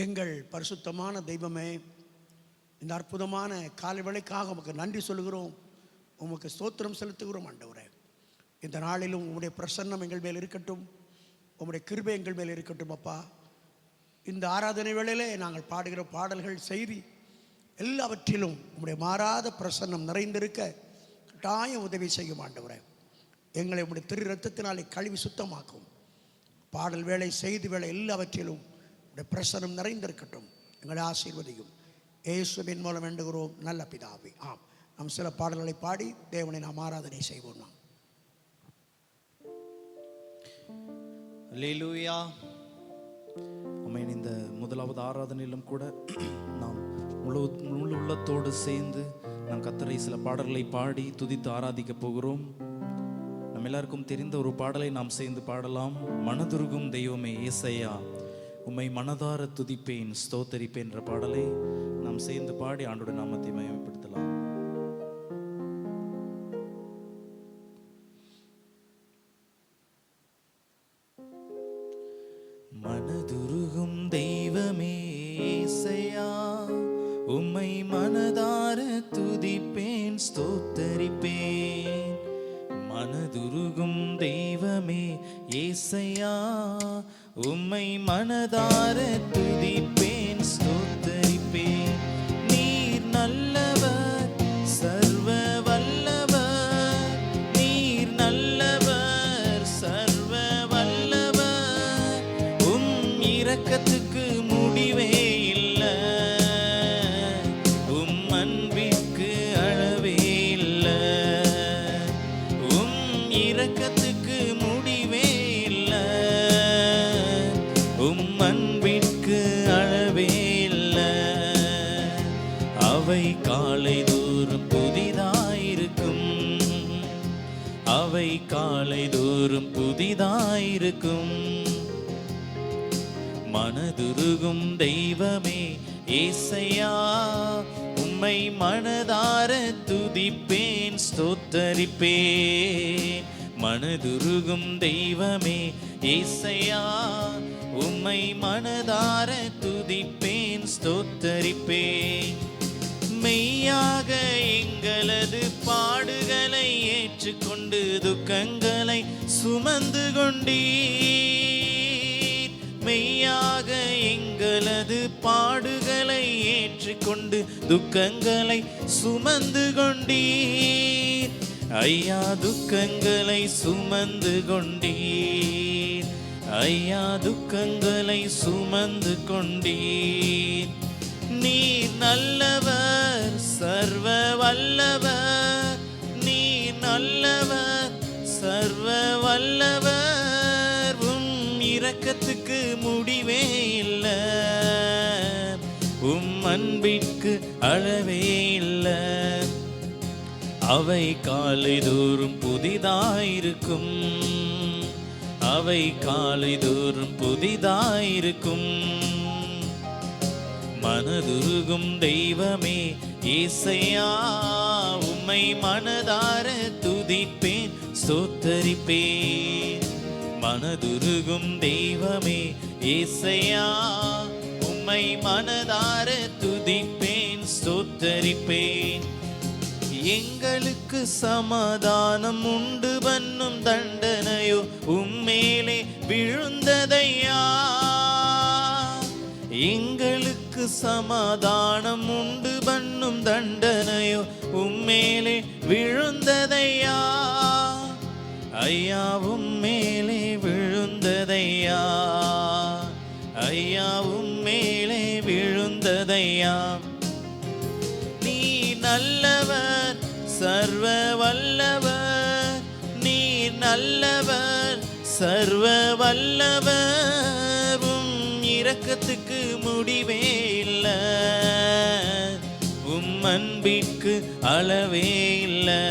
எங்கள் பரிசுத்தமான தெய்வமே, இந்த அற்புதமான காலை வேளைக்காக உமக்கு நன்றி சொல்கிறோம், உமக்கு ஸ்தோத்திரம் செலுத்துகிறோம். ஆண்டவரே, இந்த நாளிலும் உம்முடைய பிரசன்னம் எங்கள் மேல் இருக்கட்டும், உம்முடைய கிருபை எங்கள் மேல் இருக்கட்டும். அப்பா, இந்த ஆராதனை வேளையிலே நாங்கள் பாடுகிற பாடல்கள், செய்தி எல்லாவற்றிலும் உம்முடைய மாறாத பிரசன்னம் நிறைந்திருக்க கட்டாயம் உதவி செய்யும். ஆண்டவரே, எங்களை உம்முடைய திரு இரத்தத்தினாலே கழுவி சுத்தமாக்கும். பாடல் வேளை, செய்தி வேளை எல்லாவற்றிலும் உடைய பிரசன்னம் நிறைந்திருக்கட்டும். எங்களை ஆசீர்வதியும். இயேசுவின் மூலம் வேண்டுகிறோம் நல்ல பிதாவே, ஆம். நாம் சில பாடல்களை பாடி தேவனை நாம் ஆராதனை செய்வோம். நாம் அல்லேலூயா. ஆமென். இந்த முதலாவது ஆராதனையிலும் கூட நாம் முழு உள்ளத்தோடு சேர்ந்து நாம் கர்த்தரை சில பாடல்களை பாடி துதித்து ஆராதிக்க போகிறோம். நம்ம எல்லாருக்கும் தெரிந்த ஒரு பாடலை நாம் சேர்ந்து பாடலாம். மனதுருகும் தெய்வமே ஏசையா, உம்மை மனதார துதிப்பேன் ஸ்தோத்தரிப்பேன் என்ற பாடலை நாம் சேர்ந்து பாடி ஆண்டோட நாமத்தை மகிமைப்படுத்தலாம். மனதுருகும் தெய்வமே ஏசையா, உம்மை மனதார துதிப்பேன் ஸ்தோத்தரிப்பேன். மனதுருகும் தெய்வமே ஏசையா, உம்மை மனதார துதிப்பேன் ஸ்தோத்தரிப்பேன். நீர் நல்லவர், சர்வ வல்லவர், நீர் நல்லவர், சர்வ வல்லவர். உம் இரக்கத்துக்கு முடிவே இல்லை, உம் அன்பிற்கு அளவே இல்லை. உம் இரக்கத்துக்கு முடிவே இல்லை, உம் அன்பிற்கு அளவே இல்லை. அவை காலை தோறும் புதிதாயிருக்கும், அவை காலை தோறும் புதிதாயிருக்கும். மனதுருகும் தெய்வமே ஏசையா, உம்மை மனதார துதிப்பேன் ஸ்தோத்தரிப்பேன். மனதுருகும் தெய்வமே ஏசையா, உம்மை மனதார துதிப்பேன் ஸ்தோத்தரிப்பேன். மெய்யாக எங்களது பாடுகளை ஏற்றுக்கொண்டு துக்கங்களை சுமந்து கொண்டீர். மெய்யாக எங்களது பாடுகளை ஏற்றுக்கொண்டு துக்கங்களை சுமந்து கொண்டீர். ஐயா, துக்கங்களை சுமந்து கொண்டீர். ஐயா, துக்கங்களை சுமந்து கொண்டீர். நீர் நல்லவர், சர்வ வல்லவர், நீர் நல்லவர், சர்வ வல்லவர். உம் இரக்கத்துக்கு முடிவே இல்லை, உம் அன்பிற்கு அளவே இல்லை. அவை காலை தோறும் புதிதாயிருக்கும், அவை காலை தோறும் புதிதாயிருக்கும். மனதுருகும் தெய்வமே ஏசையா, உம்மை மனதார துதிப்பேன் ஸ்தோத்தரிப்பேன். மனதுருகும் தெய்வமே ஏசையா, உம்மை மனதார துதிப்பேன் ஸ்தோத்தரிப்பேன். எங்களுக்கு சமாதானம் உண்டு பண்ணும் தண்டனையோ உம்மேலே விழுந்ததையா. எங்களுக்கு சமாதானம் உண்டு பண்ணும் தண்டனையோ உம்மேலே விழுந்ததையா. ஐயா, உம்மேலே விழுந்ததையா. ஐயா, உம்மேலே விழுந்ததையா. நீ நல்லவர், சர்வ வல்லவர், நீ நல்லவர், சர்வ வல்லவர். உம் இரக்கத்துக்கு முடிவே இல்லை, உம் அன்பிற்கு அளவே இல்லை.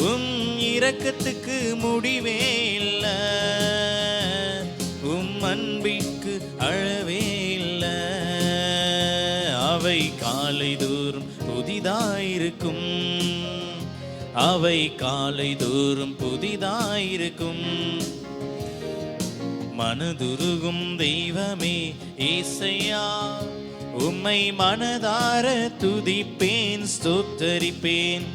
உம் இரக்கத்துக்கு முடிவே இல்லை, உம் அன்பிற்கு அளவே இல்லை. அவை காலை தோறும் புதிதாயிருக்கும், அவை காலை தோறும் புதிதாயிருக்கும். மனதுருகும் தெய்வமே ஏசையா, உம்மை மனதார துதிப்பேன் ஸ்தோத்தரிப்பேன்.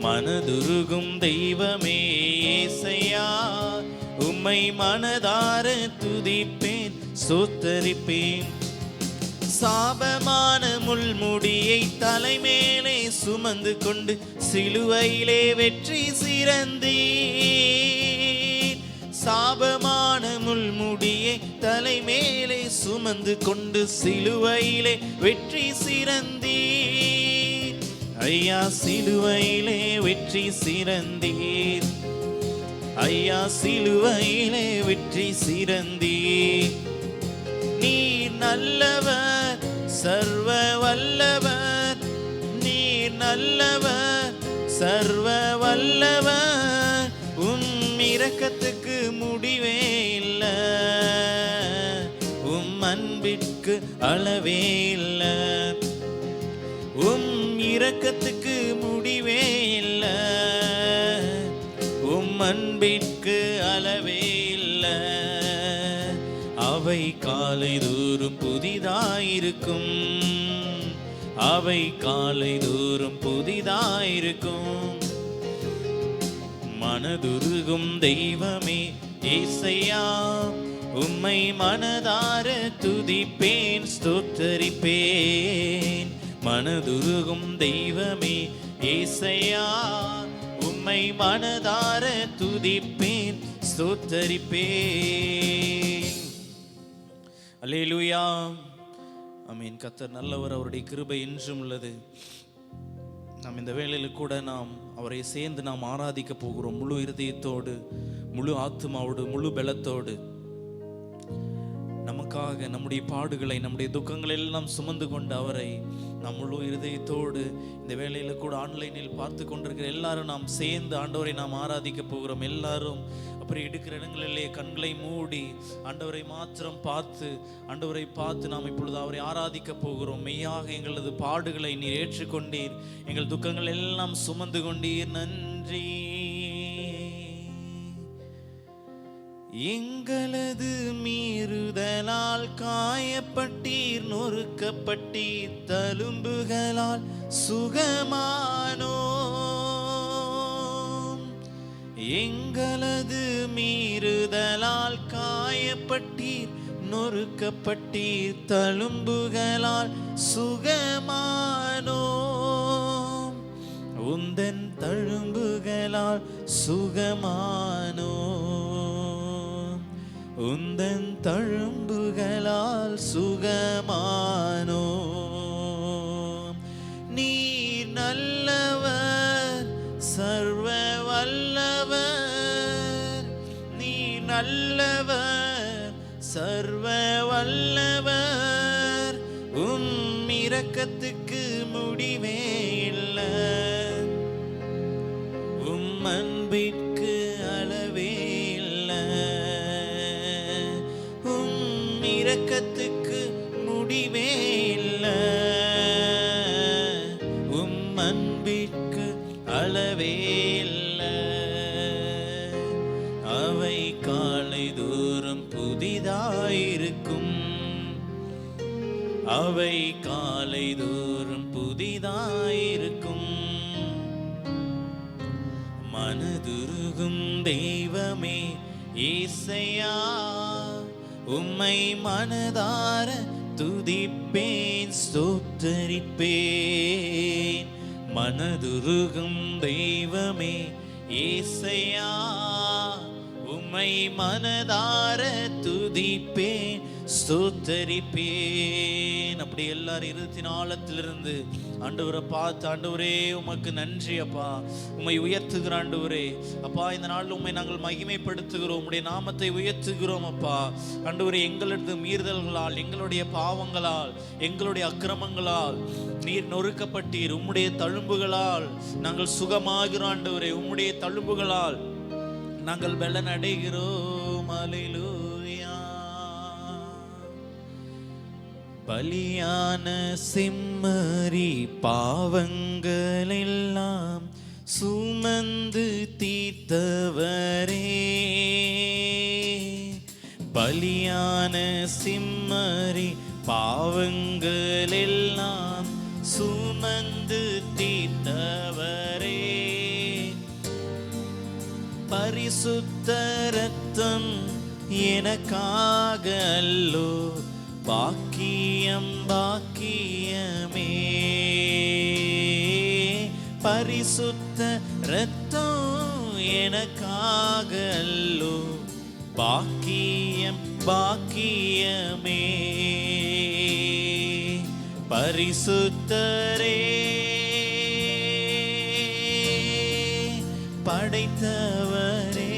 மனதுருகும் தெய்வமே ஏசையா, உம்மை மனதார துதிப்பேன் ஸ்தோத்தரிப்பேன். சாபமான முள்முடியை தலைமேலே சுமந்து கொண்டு சிலுவையிலே வெற்றி சிறந்தீர். சாபமான முள்முடியை தலைமேலே சுமந்து கொண்டு சிலுவையிலே வெற்றி சிறந்தீர். ஐயா சிலுவையிலே வெற்றி சிறந்தீர். ஐயா சிலுவையிலே வெற்றி சிறந்தீர். நீர் நல்லவர் சர்வ வல்லவர், நீர் நல்லவர் சர்வ வல்லவர். உம் இரக்கத்துக்கு முடிவே இல்லை, உம் அன்பிற்கு அளவே இல்லை. உம் இரக்கத்துக்கு முடிவே இல்லை, உம் அன்பிற்கு அளவே இல்லை. அவை காலை தோறும் புதிதாயிருக்கும், அவை காலை தோறும் புதிதாயிருக்கும். மனதுருகும் தெய்வமே ஏசையா, உம்மை மனதார துதிப்பேன் ஸ்தோத்தரிப்பேன். மனதுருகும் தெய்வமே ஏசையா, உம்மை மனதார துதிப்பேன் ஸ்தோத்தரிப்பேன். அல்லேலூயா, ஆமென். கர்த்தர் நல்லவர், அவருடைய கிருபை என்றும் உள்ளது. நாம் இந்த வேளையில் கூட நாம் அவரை சேர்ந்து நாம் ஆராதிக்க போகிறோம். முழு இருதயத்தோடு, முழு ஆத்மாவோடு, முழு பலத்தோடு. நமக்காக நம்முடைய பாடுகளை, நம்முடைய துக்கங்களை எல்லாம் சுமந்து கொண்ட அவரை நாம் முழு இருதயத்தோடு இந்த வேளையில் கூட ஆன்லைனில் பார்த்து கொண்டிருக்கிற எல்லாரும் நாம் சேர்ந்து ஆண்டவரை நாம் ஆராதிக்க போகிறோம். எல்லாரும் அப்புறம் இருக்கிற இடங்களிலே கண்களை மூடி ஆண்டவரை மாத்திரம் பார்த்து, ஆண்டவரை பார்த்து நாம் இப்பொழுது அவரை ஆராதிக்க போகிறோம். மெய்யாக எங்களது பாடுகளை நீர் ஏற்றுக்கொண்டீர், எங்கள் துக்கங்கள் எல்லாம் சுமந்து கொண்டீர். நன்றி. எங்களது மீறுதலால் காயப்பட்டீர், நொறுக்கப்பட்டீர், தழும்புகளால் சுகமானோம். எங்களது மீறுதலால் காயப்பட்டீர், நொறுக்கப்பட்டீர், தழும்புகளால் சுகமானோம். உந்தன் தழும்புகளால் சுகமானோம், உந்தன் தழும்புகளால் சுகமானோம். நீர் நல்லவர் சர்வ வல்லவர், நீர் நல்லவர் சர்வ வல்லவர். உம் இரக்கத்துக்கு முடிவே இல்லை, உம் அன்பிற்கு அளவே இல்லை. உம் இரக்கத்துக்கு முடிவே இல்லை, உம் அன்பிற்கு அளவே இல்லை. அவை காலை தோறும் புதிதாயிருக்கும், அவை காலை தோறும் புதிதாயிருக்கும். மனதுருகும் தெய்வமே ஏசையா, உம்மை மனதார துதிப்பேன் ஸ்தோத்தரிப்பேன். மனதுருகும் தெய்வமே ஏசையா, உம்மை மனதார துதிப்பேன் ஸ்தோத்தரிப்பேன். அப்படி எல்லாரும் இருதயத்தின் ஆழத்திலிருந்து ஆண்டவரை பார்த்து, ஆண்டவரே உமக்கு நன்றி அப்பா, உம்மை உயர்த்துகிற ஆண்டவரே. அப்பா, இந்த நாள் உம்மை நாங்கள் மகிமைப்படுத்துகிறோம், உம்முடைய நாமத்தை உயர்த்துகிறோம் அப்பா. ஆண்டவரே, எங்களது மீறுதல்களால், எங்களுடைய பாவங்களால், எங்களுடைய அக்கிரமங்களால் நீர் நொறுக்கப்பட்டீர். உம்முடைய தழும்புகளால் நாங்கள் சுகமாகிறோம் ஆண்டவரே. உம்முடைய தழும்புகளால் நாங்கள் பலன் அடைகிறோம். அல்லேலூயா. பலியான செம்மறி பாவங்கள் எல்லாம் சுமந்து தீர்த்தவரே, பலியான சிம்மரி பாவங்கள் எல்லாம் சுமந்து தீர்த்தவரே, பரிசுத்த ரத்தம் எனக்காக அல்லோ, பாக்கியம் பாக்கியமே. பரிசுத்த ரத்தம் எனக்காக அல்லோ, பாக்கியம் பாக்கியமே. பரிசுத்தரே படைத்தவரே,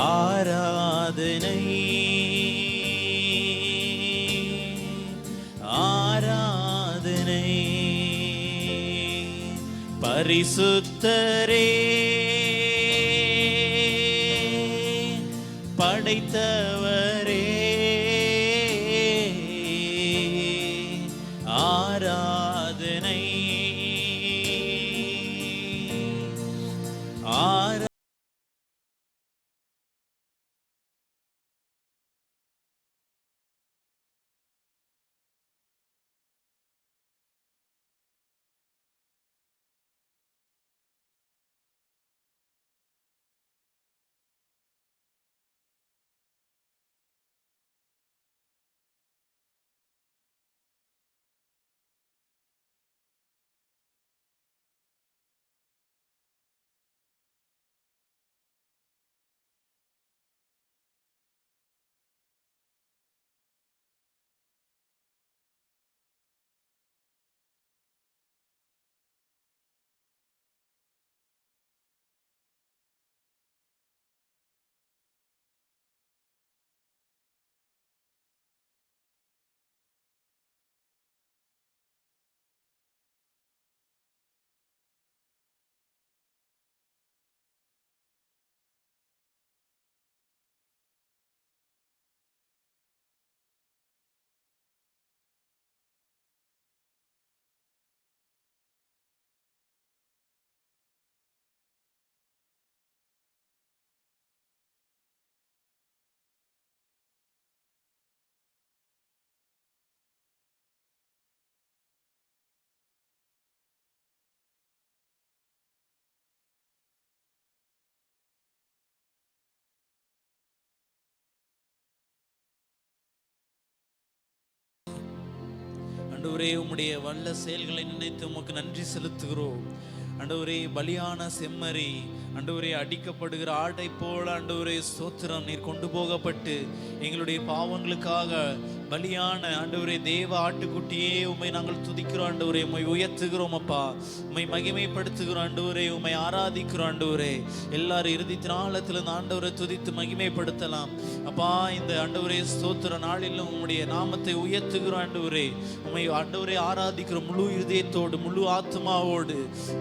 ஆராதனை ஆராதனை. பரிசுத்தரே படைத்தவரே, ஆராதனை ஆராதனை. ஆண்டவரே, உம்முடைய வல்ல செயல்களை நினைத்து உமக்கு நன்றி செலுத்துகிறோம். ஆண்டவரே, பலியான செம்மறி ஆண்டவரே, அடிக்கப்படுகிற ஆட்டை போல ஆண்டவரே ஸ்தோத்திரம், நீர் கொண்டு போகப்பட்டு எங்களுடைய பாவங்களுக்காக பலியான ஆண்டவரே தேவ ஆட்டுக்குட்டியே, உம்மை நாங்கள் துதிக்கிறோம் ஆண்டவரே, உம்மை உயர்த்துகிறோம் அப்பா, உம்மை மகிமைப்படுத்துகிறோம் ஆண்டவரே, உம்மை ஆராதிக்கிறோம் ஆண்டவரே. எல்லாரும் இறுதி நாளத்தில் இந்த ஆண்டவரை துதித்து மகிமைப்படுத்தலாம் அப்பா. இந்த ஆண்டவரே ஸ்தோத்திர நாளிலும் உம்முடைய நாமத்தை உயர்த்துகிறோம் ஆண்டவரே, உம்மை ஆண்டவரே ஆராதிக்கிறோம் முழு இருதயத்தோடு, முழு ஆத்மாவோடு,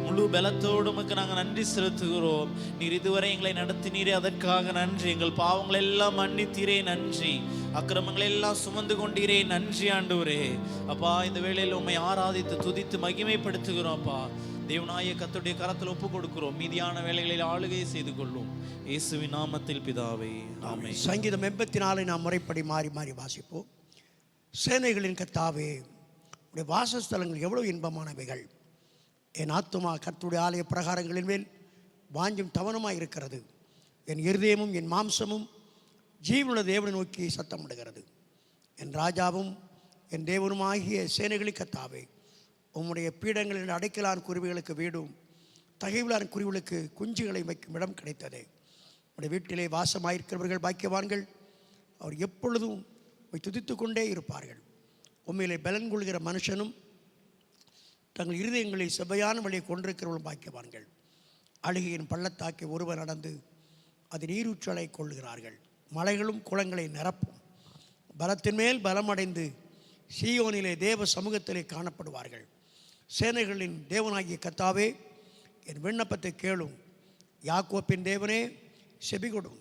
முழு பலத்தோடு உமக்கு நாங்கள் நன்றி செலுத்துகிறோம். நீர் இதுவரை எங்களை நடத்தினீரே, அதற்காக நன்றி. எங்கள் பாவங்கள் எல்லாம் மன்னித்தீரே, நன்றி. அக்கிரமங்களை எல்லாம் சுமந்து கொண்டீரே, நன்றி ஆண்டவரே. அப்பா, இந்த வேளையில் உம்மை ஆராதித்து துதித்து மகிமைப்படுத்துகிறோம் அப்பா. தேவனாய கர்த்தருடைய கரத்தில் ஒப்பு கொடுக்கிறோம். மீதியான வேலைகளில் ஆளுகை செய்து கொள்ளும். இயேசுவின் நாமத்தில் பிதாவே, ஆமென். சங்கீதம் 84 நாம் முறைப்படி மாறி மாறி வாசிப்போம். சேனைகளின் கர்த்தாவே, உடைய வாசஸ்தலங்கள் எவ்வளவு இன்பமானவைகள். என் ஆத்துமா கர்த்தருடைய ஆலய பிரகாரங்களின் மேல் வாஞ்சும் தவனமாக இருக்கிறது. என் இருதயமும் என் மாம்சமும் ஜீவனுள்ள தேவனை நோக்கி சத்தமிடுகிறது. என் ராஜாவும் என் தேவனுமாகிய சேனைகளின் கர்த்தாவே, உம்முடைய பீடங்களில் அடைக்கலான் குருவிகளுக்கு வீடும் தகைவிலான் குருவிகளுக்கு குஞ்சுகளை வைக்கும் இடம் கிடைத்ததே. உடைய வீட்டிலே வாசமாயிருக்கிறவர்கள் பாக்கியவான்கள். அவர் எப்பொழுதும் துதித்து கொண்டே இருப்பார்கள். உண்மையிலே பலன் கொள்கிற மனுஷனும் தங்கள் இருதயங்களில் செவ்வையான வழியை கொண்டிருக்கிறவர்களும் பாக்கியவான்கள். அழுகையின் பள்ளத்தாக்கி ஒருவர் நடந்து அது நீரூற்றலை கொள்ளுகிறார்கள். மலைகளும் குளங்களை நிரப்பும். பலத்தின் மேல் பலமடைந்து சீயோனிலே தேவ சமூகத்திலே காணப்படுவார்கள். சேனைகளின் தேவனாகிய கர்த்தாவே, என் விண்ணப்பத்தை கேளும். யாக்கோப்பின் தேவனே, செபிகொடும்.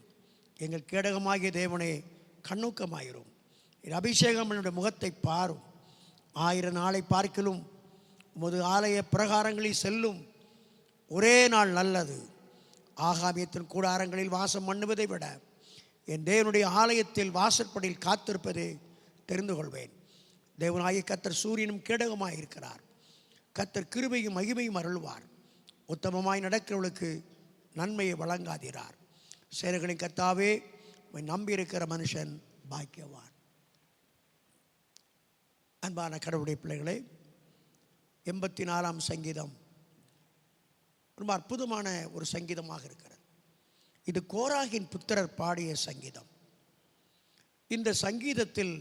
எங்கள் கேடகமாகிய தேவனே, கண்ணூக்கமாயிரும். என் அபிஷேகம் என்னுடைய முகத்தை பாரும். 1000 நாளை பார்க்கிலும் உமது ஆலய பிரகாரங்களில் செல்லும் ஒரே நாள் நல்லது. ஆகாமியத்தின் கூடாரங்களில் வாசம் பண்ணுவதை விட என் தேவனுடைய ஆலயத்தில் வாசற்படியில் காத்திருப்பதை தெரிந்து கொள்வேன். தேவனாகிய கர்த்தர் சூரியனும் கேடகமாய் இருக்கிறார். கர்த்தர் கிருபையும் மகிமையும் அருள்வார். உத்தமமாய் நடக்கிறவளுக்கு நன்மையை வழங்காதீரார். சேனைகளின் கர்த்தாவே, உம்மை நம்பியிருக்கிற மனுஷன் பாக்கியவான். அன்பான கடவுளுடைய பிள்ளைகளே, 84ஆம் சங்கீதம் ரொம்ப அற்புதமான ஒரு சங்கீதமாக இருக்கிறது. இது கோராகின் புத்திரர் பாடிய சங்கீதம். இந்த சங்கீதத்தில்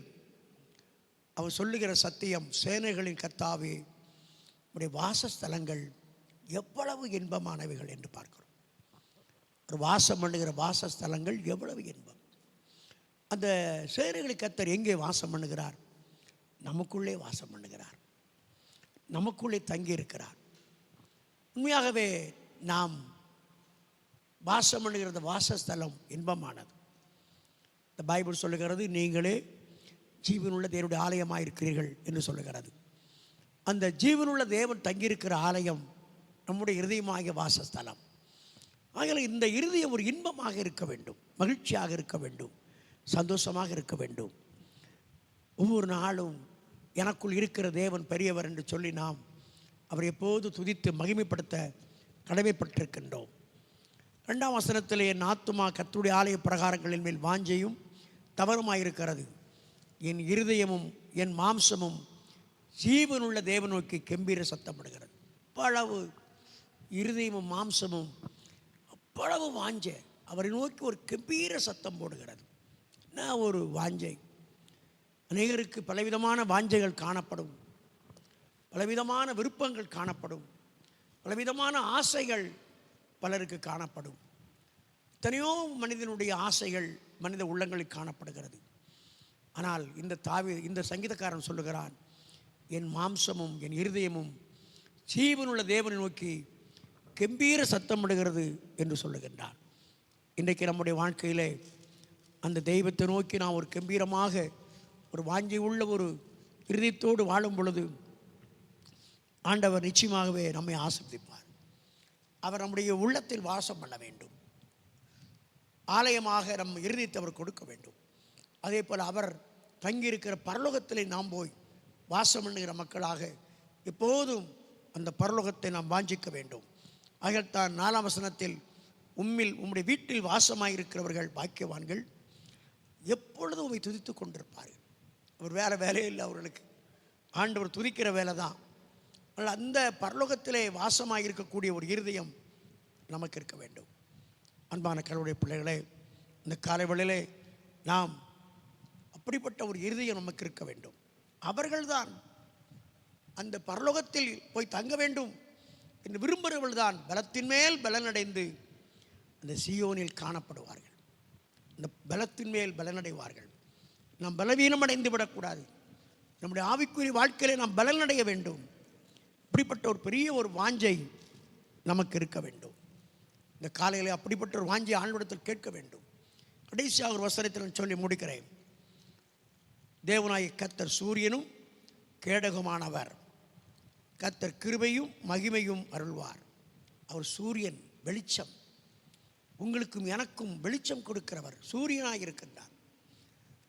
அவர் சொல்லுகிற சத்தியம், சேனைகளின் கர்த்தாவே, உடைய வாசஸ்தலங்கள் எவ்வளவு இன்பமானவைகள் என்று பார்க்கிறோம். ஒரு வாசம் பண்ணுகிற வாசஸ்தலங்கள் எவ்வளவு இன்பம். அந்த சேனைகளின் கர்த்தர் எங்கே வாசம் பண்ணுகிறார்? நமக்குள்ளே வாசம் பண்ணுகிறார், நமக்குள்ளே தங்கி இருக்கிறார். உண்மையாகவே நாம் வாசம் பண்ணுகிற வாசஸ்தலம் இன்பமானது. இந்த பைபிள் சொல்லுகிறது, நீங்களே ஜீவனுள்ள தேவனுடைய ஆலயமாக இருக்கிறீர்கள் என்று சொல்லுகிறது. அந்த ஜீவனுள்ள தேவன் தங்கியிருக்கிற ஆலயம் நம்முடைய இருதயமாகிய வாசஸ்தலம். ஆகவே இந்த இருதயம் ஒரு இன்பமாக இருக்க வேண்டும், மகிழ்ச்சியாக இருக்க வேண்டும், சந்தோஷமாக இருக்க வேண்டும். ஒவ்வொரு நாளும் எனக்குள் இருக்கிற தேவன் பெரியவர் என்று சொல்லி நாம் அவர் எப்போது துதித்து மகிமைப்படுத்த கடமைப்பட்டிருக்கின்றோம். 2ஆம் வசனத்தில், என் ஆத்துமா கர்த்தருடைய ஆலய பிரகாரங்களின் மேல் வாஞ்சையும் தவறுமாயிருக்கிறது. என் இருதயமும் என் மாம்சமும் ஜீவனுள்ள தேவன் நோக்கி கெம்பீர சத்தமிடுகிறது. அவ்வளவு இருதயமும் மாம்சமும் அவ்வளவு வாஞ்சை அவரை நோக்கி ஒரு கெம்பீர சத்தம் போடுகிறது. என்ன ஒரு வாஞ்சை! அநேகருக்கு பலவிதமான வாஞ்சைகள் காணப்படும், பலவிதமான விருப்பங்கள் காணப்படும், பலவிதமான ஆசைகள் பலருக்கு காணப்படும். எத்தனையோ மனிதனுடைய ஆசைகள் மனித உள்ளங்களில் காணப்படுகிறது. ஆனால் இந்த சங்கீதக்காரன் சொல்லுகிறான், என் மாம்சமும் என் இருதயமும் ஜீவனுள்ள தேவனை நோக்கி கெம்பீர சத்தமிடுகிறது என்று சொல்லுகின்றான். இன்றைக்கு நம்முடைய வாழ்க்கையிலே அந்த தெய்வத்தை நோக்கி நாம் ஒரு கெம்பீரமாக ஒரு வாஞ்சை உள்ள ஒரு இருதயத்தோடு வாழும் பொழுது ஆண்டவர் நிச்சயமாகவே நம்மை ஆசீர்வதிப்பார். அவர் நம்முடைய உள்ளத்தில் வாசம் பண்ண வேண்டும். ஆலயமாக நம் இருதயத்தை அவர் கொடுக்க வேண்டும். அதே போல் அவர் தங்கியிருக்கிற பரலோகத்திலே நாம் போய் வாசம் பண்ணுகிற மக்களாக எப்போதும் அந்த பரலோகத்தை நாம் வாஞ்சிக்க வேண்டும். ஆகத்தான் 4ஆம் வசனத்தில், உம்முடைய வீட்டில் வாசமாயிருக்கிறவர்கள் பாக்கியவான்கள், எப்பொழுதும் உம்மை துதித்து கொண்டிருப்பார்கள். அவர் வேறு வேலையே இல்லை அவர்களுக்கு, ஆண்டவர் துதிக்கிற வேலை தான். ஆனால் அந்த பரலோகத்திலே வாசமாக இருக்கக்கூடிய ஒரு இருதயம் நமக்கு இருக்க வேண்டும். அன்பான கடவுளுடைய பிள்ளைகளே, இந்த காலைவேளையிலே நாம் அப்படிப்பட்ட ஒரு இருதயம் நமக்கு இருக்க வேண்டும். அவர்கள்தான் அந்த பரலோகத்தில் போய் தங்க வேண்டும் என்று விரும்புகிறவர்கள்தான் பலத்தின் மேல் பலனடைந்து அந்த சீயோனில் காணப்படுவார்கள். அந்த பலத்தின் மேல் பலனடைவார்கள். நாம் பலவீனம் அடைந்து விடக்கூடாது. நம்முடைய ஆவிக்குரிய வாழ்க்கையிலே நாம் பலனடைய வேண்டும். இப்படிப்பட்ட ஒரு பெரிய ஒரு வாஞ்சை நமக்கு இருக்க வேண்டும். இந்த காலையில் அப்படிப்பட்ட ஒரு வாஞ்சை ஆண்டவரிடத்தில் கேட்க வேண்டும். கடைசியாக ஒரு வசனத்தில் சொல்லி முடிக்கிறேன். தேவனாகிய கர்த்தர் சூரியனும் கேடகமானவர். கர்த்தர் கிருபையும் மகிமையும் அருள்வார். அவர் சூரியன், வெளிச்சம். உங்களுக்கும் எனக்கும் வெளிச்சம் கொடுக்கிறவர் சூரியனாக இருக்கின்றார்.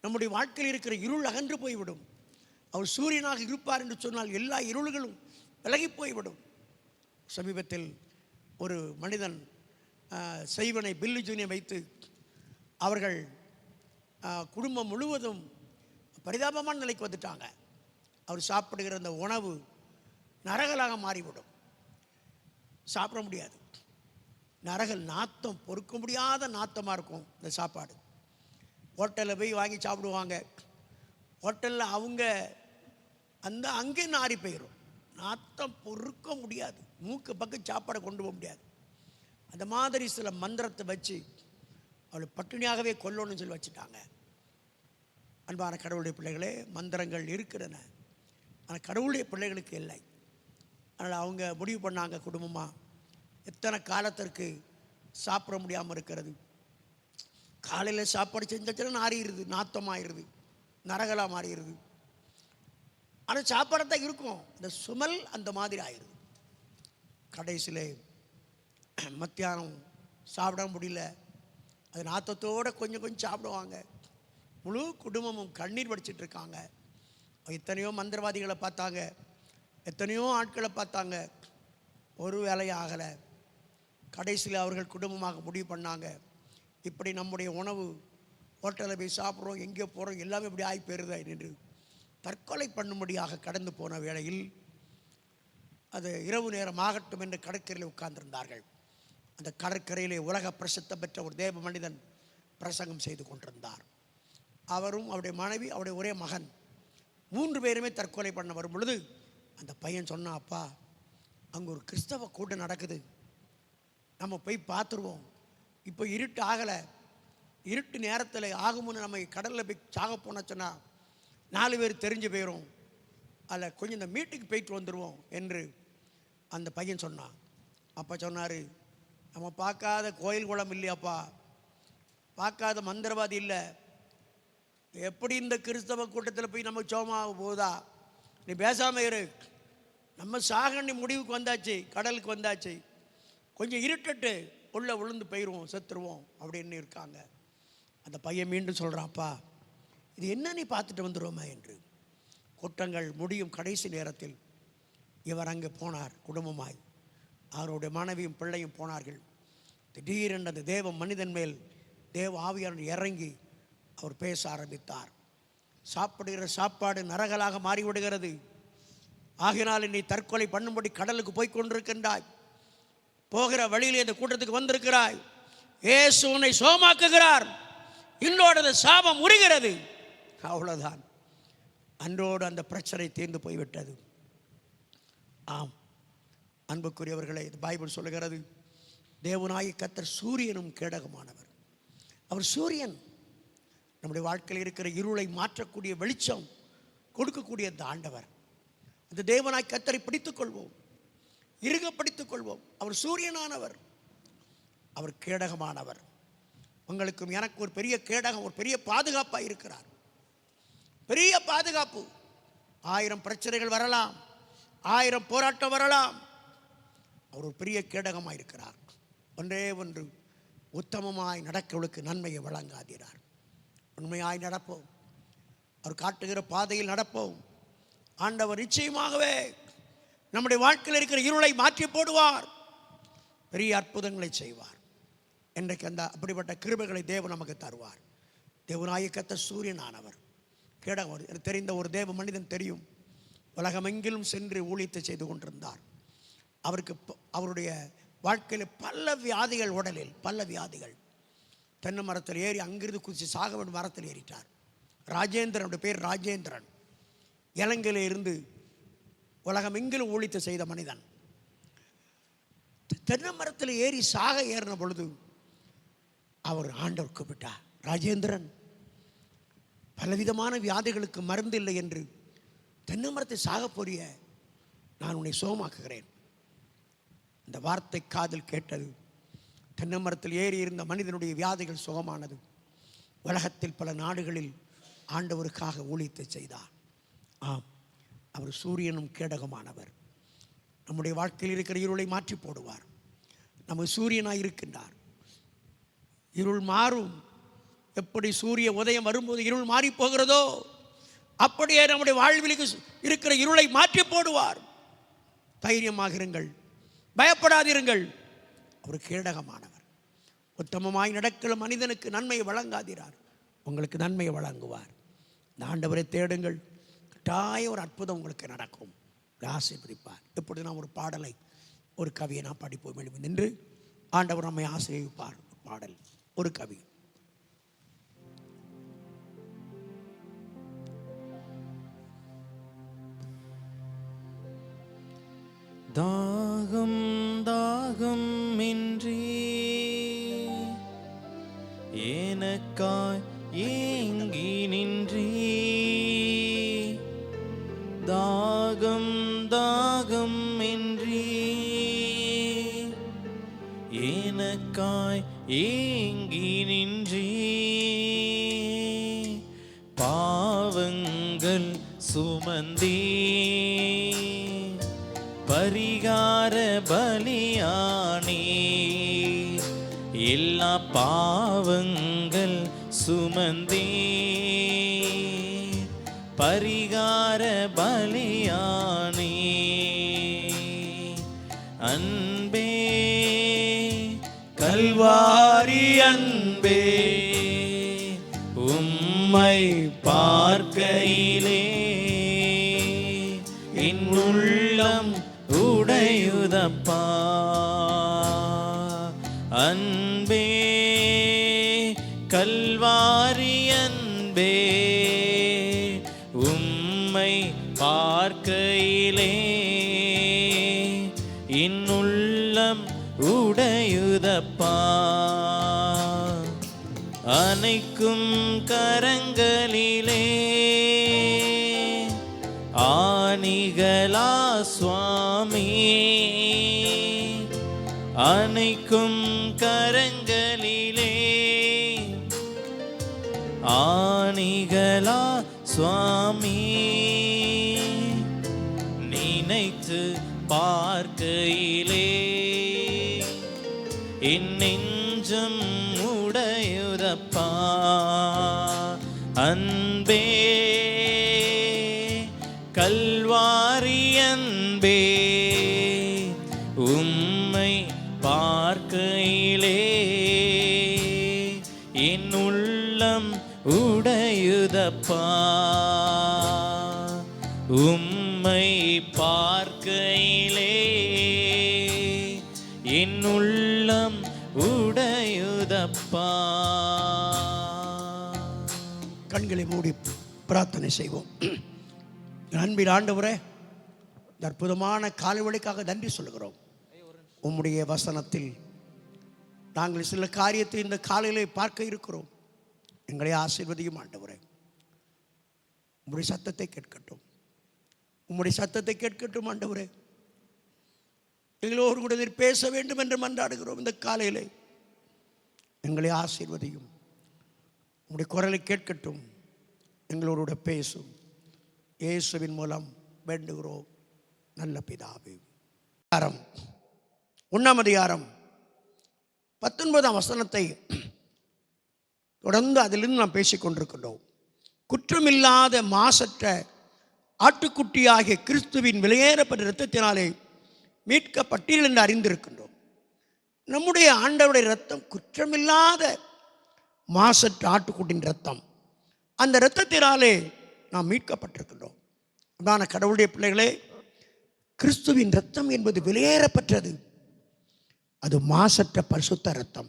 நம்முடைய வாழ்க்கையில் இருக்கிற இருள் அகன்று போய்விடும். அவர் சூரியனாக இருப்பார் என்று சொன்னால் எல்லா இருள்களும் விலகி போய்விடும். சமீபத்தில் ஒரு மனிதன் செய்வனை பில்லு ஜூனியை வைத்து அவர்கள் குடும்பம் முழுவதும் பரிதாபமான நிலைக்கு வந்துட்டாங்க. அவர் சாப்பிடுகிற அந்த உணவு நரகலாக மாறிவிடும். சாப்பிட முடியாது. நரகல் நாத்தம், பொறுக்க முடியாத நாத்தமாக இருக்கும் இந்த சாப்பாடு. ஹோட்டலில் போய் வாங்கி சாப்பிடுவாங்க. ஹோட்டலில் அவங்க அங்கே நாறி போயிடும். நாத்தம் பொறுக்க முடியாது. மூக்கு பக்கம் சாப்பாடை கொண்டு போக முடியாது. அந்த மாதிரி சில மந்திரத்தை வச்சு அவளை பட்டினியாகவே கொல்லணும்னு சொல்லி வச்சுட்டாங்க. அன்பான கடவுளுடைய பிள்ளைகளே, மந்திரங்கள் இருக்கிறன, ஆனால் கடவுளுடைய பிள்ளைகளுக்கு இல்லை. அதனால் அவங்க முடிவு பண்ணாங்க, குடும்பமாக எத்தனை காலத்திற்கு சாப்பிட முடியாமல் இருக்கிறது. காலையில் சாப்பாடு செஞ்சாச்சுன்னா நாறிடுது, நாத்தமாகிடுது, நரகலாக மாறிடுது. ஆனால் சாப்பாடத்தான் இருக்கும், இந்த சுமல் அந்த மாதிரி ஆயிடுது. கடைசியில் மத்தியானம் சாப்பிட முடியல. அது நாத்தத்தோடு கொஞ்சம் கொஞ்சம் சாப்பிடுவாங்க. முழு குடும்பமும் கண்ணீர் வடிச்சிட்டு இருக்காங்க. எத்தனையோ மந்திரவாதிகளை பார்த்தாங்க, எத்தனையோ ஆட்களை பார்த்தாங்க, ஒரு வேலையும் ஆகலை. கடைசியில் அவர்கள் குடும்பமாக முடிவு பண்ணாங்க, இப்படி நம்முடைய உணவு ஹோட்டலில் போய் சாப்பிட்றோம், எங்கே போகிறோம், எல்லாமே இப்படி ஆகி போயிருதா என்று தற்கொலை பண்ணும்படியாக கடந்து போன வேளையில் அது இரவு நேரம் ஆகட்டும் என்று கடற்கரையில் உட்கார்ந்திருந்தார்கள். அந்த கடற்கரையிலே உலக பிரசித்தம் பெற்ற ஒரு தேவ மனிதன் பிரசங்கம் செய்து கொண்டிருந்தார். அவரும் அவருடைய மனைவி, அவருடைய ஒரே மகன், 3 பேருமே தற்கொலை பண்ண வரும் பொழுது அந்த பையன் சொன்னான், அப்பா அங்கே ஒரு கிறிஸ்தவ கூட்டம் நடக்குது, நம்ம போய் பார்த்துருவோம். இப்போ இருட்டு ஆகலை, இருட்டு நேரத்தில் ஆகும்னு நம்ம கடலில் போய் சாக போன சொன்னால் 4 பேர் தெரிஞ்சு போயிடும், அதில் கொஞ்சம் இந்த மீட்டுக்கு போயிட்டு வந்துடுவோம் என்று அந்த பையன் சொன்னான். அப்பா சொன்னார், நம்ம பார்க்காத கோயில் குளம் இல்லையாப்பா, பார்க்காத மந்திரவாதி இல்லை, எப்படி இந்த கிறிஸ்தவ கூட்டத்தில் போய் நம்ம சோமாக போகுதா, நீ பேசாமல் இரு, நம்ம சாகண்டி முடிவுக்கு வந்தாச்சு, கடலுக்கு வந்தாச்சு, கொஞ்சம் இருட்டட்டு உள்ளே விழுந்து போயிடுவோம், செத்துருவோம் அப்படின்னு இருக்காங்க. அந்த பையன் மீண்டும் சொல்கிறான்ப்பா, இது என்ன நீ பார்த்துட்டு வந்துடுவோமா என்று. கூட்டங்கள் முடியும் கடைசி நேரத்தில் இவர் அங்கே போனார். குடும்பமாய் அவருடைய மனைவியும் பிள்ளையும் போனார்கள். திடீரென்று அந்த தேவ மனிதன் மேல் தேவ ஆவியானவர் இறங்கி அவர் பேச ஆரம்பித்தார். சாப்பிடுகிற சாப்பாடு நரகலாக மாறிவிடுகிறது, ஆகினால் நீ தற்கொலை பண்ணும்படி கடலுக்கு போய் கொண்டிருக்கின்றாய், போகிற வழியிலே இந்த கூட்டத்துக்கு வந்திருக்கிறாய், இயேசு உன்னை சோமாக்குகிறார், இன்னோட சாபம் முறிகிறது. அவ்வளவுதான், அன்றோடு அந்த பிரச்சனை தீர்ந்து போய்விட்டது. ஆம் அன்புக்குரியவர்களே, இது பைபிள் சொல்லுகிறது, தேவனாகிய கர்த்தர் சூரியனும் கேடகமானவர். அவர் சூரியன், நம்முடைய வாழ்க்கையில் இருக்கிற இருளை மாற்றக்கூடிய வெளிச்சம் கொடுக்கக்கூடிய அந்த ஆண்டவர். அந்த தேவனாய் கர்த்தரை பிடித்துக் கொள்வோம், இறுக பிடித்துக் கொள்வோம். அவர் சூரியனானவர், அவர் கேடகமானவர். உங்களுக்கும் எனக்கு ஒரு பெரிய கேடகம், ஒரு பெரிய பாதுகாப்பாக இருக்கிறார். பெரிய பாதுகாப்பு. 1000 பிரச்சனைகள் வரலாம், 1000 போராட்டம் வரலாம், அவர் ஒரு பெரிய கேடகமாக இருக்கிறார். ஒன்றே ஒன்று, உத்தமமாய் நடக்கவளுக்கு நன்மையை வழங்காதீரார். உண்மையாய் நடப்போம், அவர் காட்டுகிற பாதையில் நடப்போம். ஆண்டவர் நிச்சயமாகவே நம்முடைய வாழ்க்கையில் இருக்கிற இருளை மாற்றி போடுவார், பெரிய அற்புதங்களை செய்வார். இன்றைக்கு அந்த அப்படிப்பட்ட கிருபைகளை தேவன் நமக்கு தருவார். தேவனாகிய கர்த்தர் சூரியனானவர், கேடகம். எனக்கு தெரிந்த ஒரு தேவ மனிதன் தெரியும், உலகமெங்கிலும் சென்று ஊழியத்தை செய்து கொண்டிருந்தார். அவருக்கு அவருடைய வாழ்க்கையில் பல வியாதிகள், உடலில் பல வியாதிகள். தென்னை மரத்தில் ஏறி அங்கிருந்து குதித்து சாக வேண்டும் மரத்தில் ஏறிட்டார். ராஜேந்திரனுடைய பேர் ராஜேந்திரன். இலங்கையில் இருந்து உலகமெங்கிலும் ஊழியத்தை செய்த மனிதன். தென்னை மரத்தில் ஏறி சாக ஏறின பொழுது அவர் ஆண்டவர் கூப்பிட்டார், ராஜேந்திரன், பலவிதமான வியாதிகளுக்கு மருந்து இல்லை என்று தென்னை மரத்தை சாக போறிய, நான் உன்னை சுகமாக்குகிறேன். இந்த வார்த்தை காதில் கேட்டது. தென்னை மரத்தில் ஏறி இருந்த மனிதனுடைய வியாதிகள் சுகமானது. உலகத்தில் பல நாடுகளில் ஆண்டவருக்காக ஊழியத்தை செய்தார். ஆம், அவர் சூரியனும் கேடகமானவர். நம்முடைய வாழ்க்கையில் இருக்கிற இருளை மாற்றி போடுவார். நம்ம சூரியனாக இருக்கின்றார். இருள் மாறும். எப்படி சூரிய உதயம் வரும்போது இருள் மாறி போகிறதோ, அப்படியே நம்முடைய வாழ்வில் இருக்கிற இருளை மாற்றி போடுவார். தைரியமாக இருங்கள், பயப்படாதிருங்கள். அவர் கேடகமானவர். உத்தமமாய் நடக்கிற மனிதனுக்கு நன்மையை வழங்காதீரார், உங்களுக்கு நன்மையை வழங்குவார். இந்த ஆண்டவரை தேடுங்கள், கட்டாய ஒரு அற்புதம் உங்களுக்கு நடக்கும், ஆசீர்வதிப்பார். இப்பொழுது நாம் ஒரு பாடலை, ஒரு கவியை நாம் படிப்போம். எழுப்பி நின்று ஆண்டவர் நம்மை ஆசீர்வதிப்பார். பாடல், ஒரு கவி. தாகம் தாகம் இன்றி எனக்காய் ஏங்கி நின்றி, தாகம் தாகம் இன்றி எனக்காய் ஏங்கி நின்றி, பாவங்கள் சுமந்தீ பரிகார பலியானி, எல்லா பாவங்கள் சுமந்தே பரிகார பலியானே. அன்பே கல்வாரி அன்பே, உம்மை பார்க்கையிலே என் உள்ளம் உடையுதப்பா. அன்பே கல்வாரி அன்பே, உம்மை பார்க்கையிலே என் உள்ளம் உடையுதப்பா. அனைக்கும் கரங்களிலே ஆணிகளா சுவாமி, அனைக்கும் கரங்களிலே ஆணிகளா சுவாமி, நினைத்து பார்க்கையிலே என் நெஞ்சம் உடையுதப்பா. அன்பே கல்வாரி அன்பே, உம்மை பார்க்கையிலே என் உள்ளம் உடையுதப்பா. உம்மை பார்க்கையிலே என் உள்ளம் உடையுதப்பா. கண்களை மூடி பிரார்த்தனை செய்வோம். அன்பின் ஆண்டவரே, இந்த அற்புதமான காலைவழிக்காக நன்றி சொல்கிறோம். உம்முடைய வசனத்தில் நாங்கள் சில காரியத்தை இந்த காலையிலே பார்க்க இருக்கிறோம். எங்களை ஆசீர்வதியும் ஆண்டவரே. உம்முடைய சத்தத்தை கேட்கட்டும், உம்முடைய சத்தத்தை கேட்கட்டும் ஆண்டவரே. எங்களோடு கூட நீர் பேச வேண்டும் என்று மன்றாடுகிறோம். இந்த காலையிலே எங்களை ஆசீர்வதியும், உம்முடைய குரலை கேட்கட்டும், எங்களோட பேசும். இயேசுவின் மூலம் வேண்டுகிறோம் நல்ல பிதாவே. 1ஆம் அதிகாரம் 19ஆம் வசனத்தை தொடர்ந்து அதிலிருந்து நாம் பேசிக் கொண்டிருக்கின்றோம். குற்றமில்லாத மாசற்ற ஆட்டுக்குட்டியாகிய கிறிஸ்துவின் விலையேறப்பட்ட இரத்தத்தினாலே மீட்கப்பட்டீர்கள் என்று அறிந்திருக்கின்றோம். நம்முடைய ஆண்டவருடைய இரத்தம் குற்றமில்லாத மாசற்ற ஆட்டுக்குட்டின் இரத்தம். அந்த இரத்தத்தினாலே நாம் மீட்கப்பட்டிருக்கின்றோம். அதான கடவுளுடைய பிள்ளைகளே, கிறிஸ்துவின் இரத்தம் என்பது விலையேறப்பட்டது. அது மாசற்ற பரிசுத்த இரத்தம்,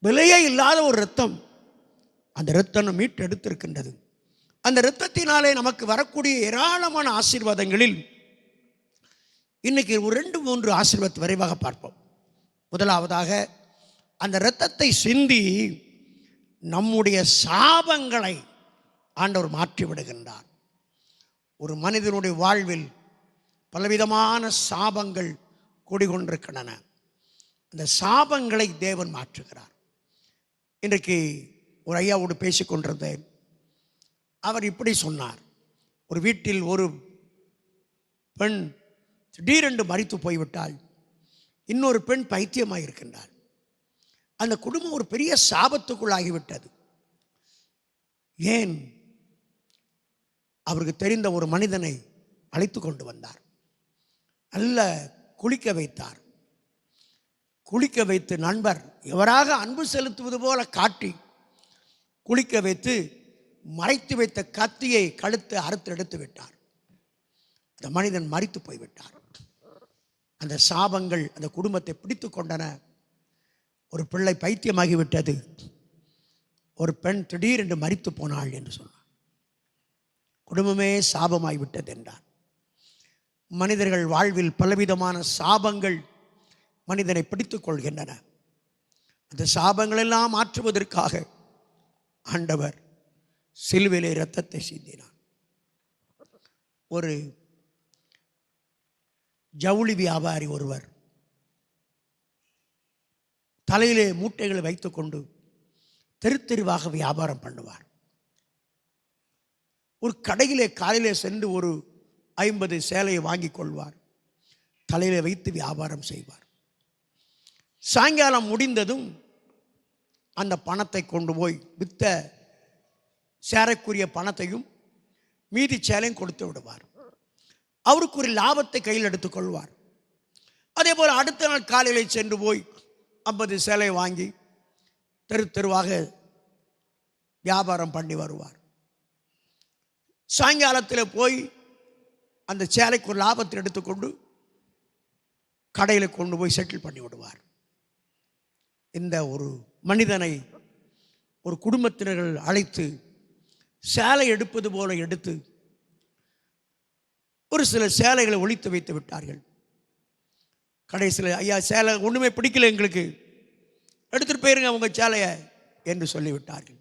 விலையே இல்லாத ஒரு இரத்தம். அந்த இரத்தம் மீட்டெடுத்திருக்கின்றது. அந்த இரத்தத்தினாலே நமக்கு வரக்கூடிய ஏராளமான ஆசீர்வாதங்களில் இன்னைக்கு ஒரு 2-3 ஆசீர்வாதத்தை விரைவாக பார்ப்போம். முதலாவதாக, அந்த இரத்தத்தை சிந்தி நம்முடைய சாபங்களை ஆண்டவர் மாற்றி விடுகின்றார். ஒரு மனிதனுடைய வாழ்வில் பலவிதமான சாபங்கள் கூடிக்கொண்டிருக்கின்றன. அந்த சாபங்களை தேவன் மாற்றுகிறார். இன்றைக்கு ஒரு ஐயாவோடு பேசிக்கொண்டிருந்தேன். அவர் இப்படி சொன்னார். ஒரு வீட்டில் ஒரு பெண் திடீரென்று மரித்து போய்விட்டால், இன்னொரு பெண் பைத்தியமாக இருக்கின்றாள். அந்த குடும்பம் ஒரு பெரிய சாபத்துக்குள்ளாகிவிட்டது. ஏன்? அவருக்கு தெரிந்த ஒரு மனிதனை அழைத்து கொண்டு வந்தார். நல்ல குளிக்க வைத்தார். குளிக்க வைத்து நண்பர் எவராக அன்பு செலுத்துவது போல காட்டி குளிக்க வைத்து மறைத்து வைத்த கத்தியை கழுத்து அறுத்து எடுத்து விட்டார். அந்த மனிதன் மரித்து போய்விட்டார். அந்த சாபங்கள் அந்த குடும்பத்தை பிடித்து கொண்டன. ஒரு பிள்ளை பைத்தியமாகிவிட்டது. ஒரு பெண் திடீரென்று மரித்து போனாள் என்று சொன்னார். குடும்பமே சாபமாகிவிட்டது என்றார். மனிதர்கள் வாழ்வில் பலவிதமான சாபங்கள் மனிதனை பிடித்துக் கொள்கின்றன. அந்த சாபங்களெல்லாம் மாற்றுவதற்காக ஆண்டவர் சிலுவையிலே இரத்தத்தை சிந்தினார். ஒரு ஜவுளி வியாபாரி ஒருவர் தலையிலே மூட்டைகளை வைத்துக்கொண்டு தெரு தெருவாக வியாபாரம் பண்ணுவார். ஒரு கடையிலே காலையிலே சென்று ஒரு 50 சேலையை வாங்கி கொள்வார். தலையிலே வைத்து வியாபாரம் செய்வார். சாயங்காலம் முடிந்ததும் அந்த பணத்தை கொண்டு போய் வித்த சேரைக்குரிய பணத்தையும் மீதி சேலையும் கொடுத்து விடுவார். அவருக்கு ஒரு லாபத்தை கையில் எடுத்துக்கொள்வார். அதே போல் அடுத்த நாள் காலையில் சென்று போய் 50 சேலை வாங்கி தெரு தெருவாக வியாபாரம் பண்ணி வருவார். சாயங்காலத்தில் போய் அந்த சேலைக்கு ஒரு லாபத்தை எடுத்துக்கொண்டு கடையில் கொண்டு போய் செட்டில் பண்ணி விடுவார். இந்த ஒரு மனிதனை ஒரு குடும்பத்தினர்கள் அழைத்து சேலை எடுப்பது போல எடுத்து ஒரு சில சேலைகளை ஒழித்து வைத்து விட்டார்கள். கடைசியில், ஐயா சேலை ஒன்றுமே பிடிக்கல, எங்களுக்கு எடுத்துகிட்டு போயிருங்க உங்கள் சேலையை என்று சொல்லிவிட்டார்கள்.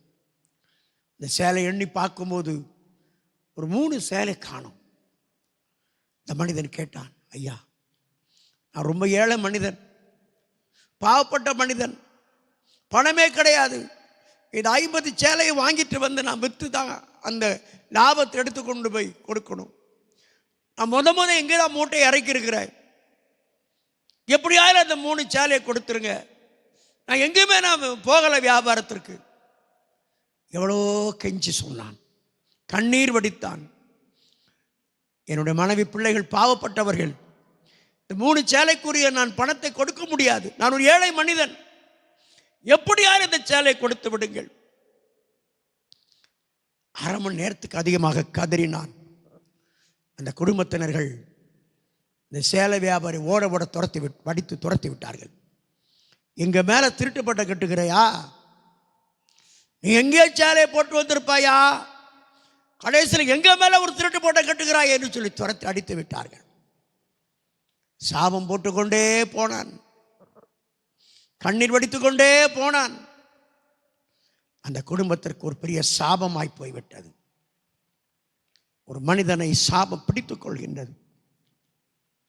இந்த சேலை எண்ணி பார்க்கும்போது ஒரு 3 சேலை காணும். இந்த மனிதன் கேட்டான், ஐயா நான் ரொம்ப ஏழை மனிதன், பாவப்பட்ட மனிதன், பணமே கிடையாது, இது 50 சேலையை வாங்கிட்டு வந்து நான் விற்று தான் அந்த லாபத்தை எடுத்து கொண்டு போய் கொடுக்கணும். நான் முத எங்கே தான் மூட்டை இறக்கியிருக்கிறேன், எப்படியாவது அந்த 3 சேலையை கொடுத்துருங்க, நான் எங்கேயுமே நான் போகலை வியாபாரத்திற்கு. எவ்வளோ கெஞ்சி சொன்னான், கண்ணீர் வடித்தான். என்னுடைய மனைவி பிள்ளைகள் பாவப்பட்டவர்கள், இந்த 3 சேலைக்குரிய நான் பணத்தை கொடுக்க முடியாது, நான் ஒரு ஏழை மனிதன், எப்படியாவது இந்த சேலையை கொடுத்து விடுங்கள். அரை மணி நேரத்துக்கு அதிகமாக கதறினான். அந்த குடும்பத்தினர்கள் இந்த சேலை வியாபாரி ஓட வடித்து துரத்தி விட்டார்கள். எங்க மேல திருட்டுப்பட்ட கட்டுகிறையா, நீ எங்கே சேலையை போட்டு வந்திருப்பாயா, கடைசியில் எங்க மேல ஒரு திருட்டு போட்ட கட்டுகிறாய் என்று சொல்லி துரத்தி அடித்து விட்டார்கள். சாபம் போட்டுக்கொண்டே போனான், கண்ணீர் வடித்துக்கொண்டே போனான். அந்த குடும்பத்திற்கு ஒரு பெரிய சாபமாய் போய்விட்டது. ஒரு மனிதனை சாபம் பிடித்துக் கொள்கின்றது.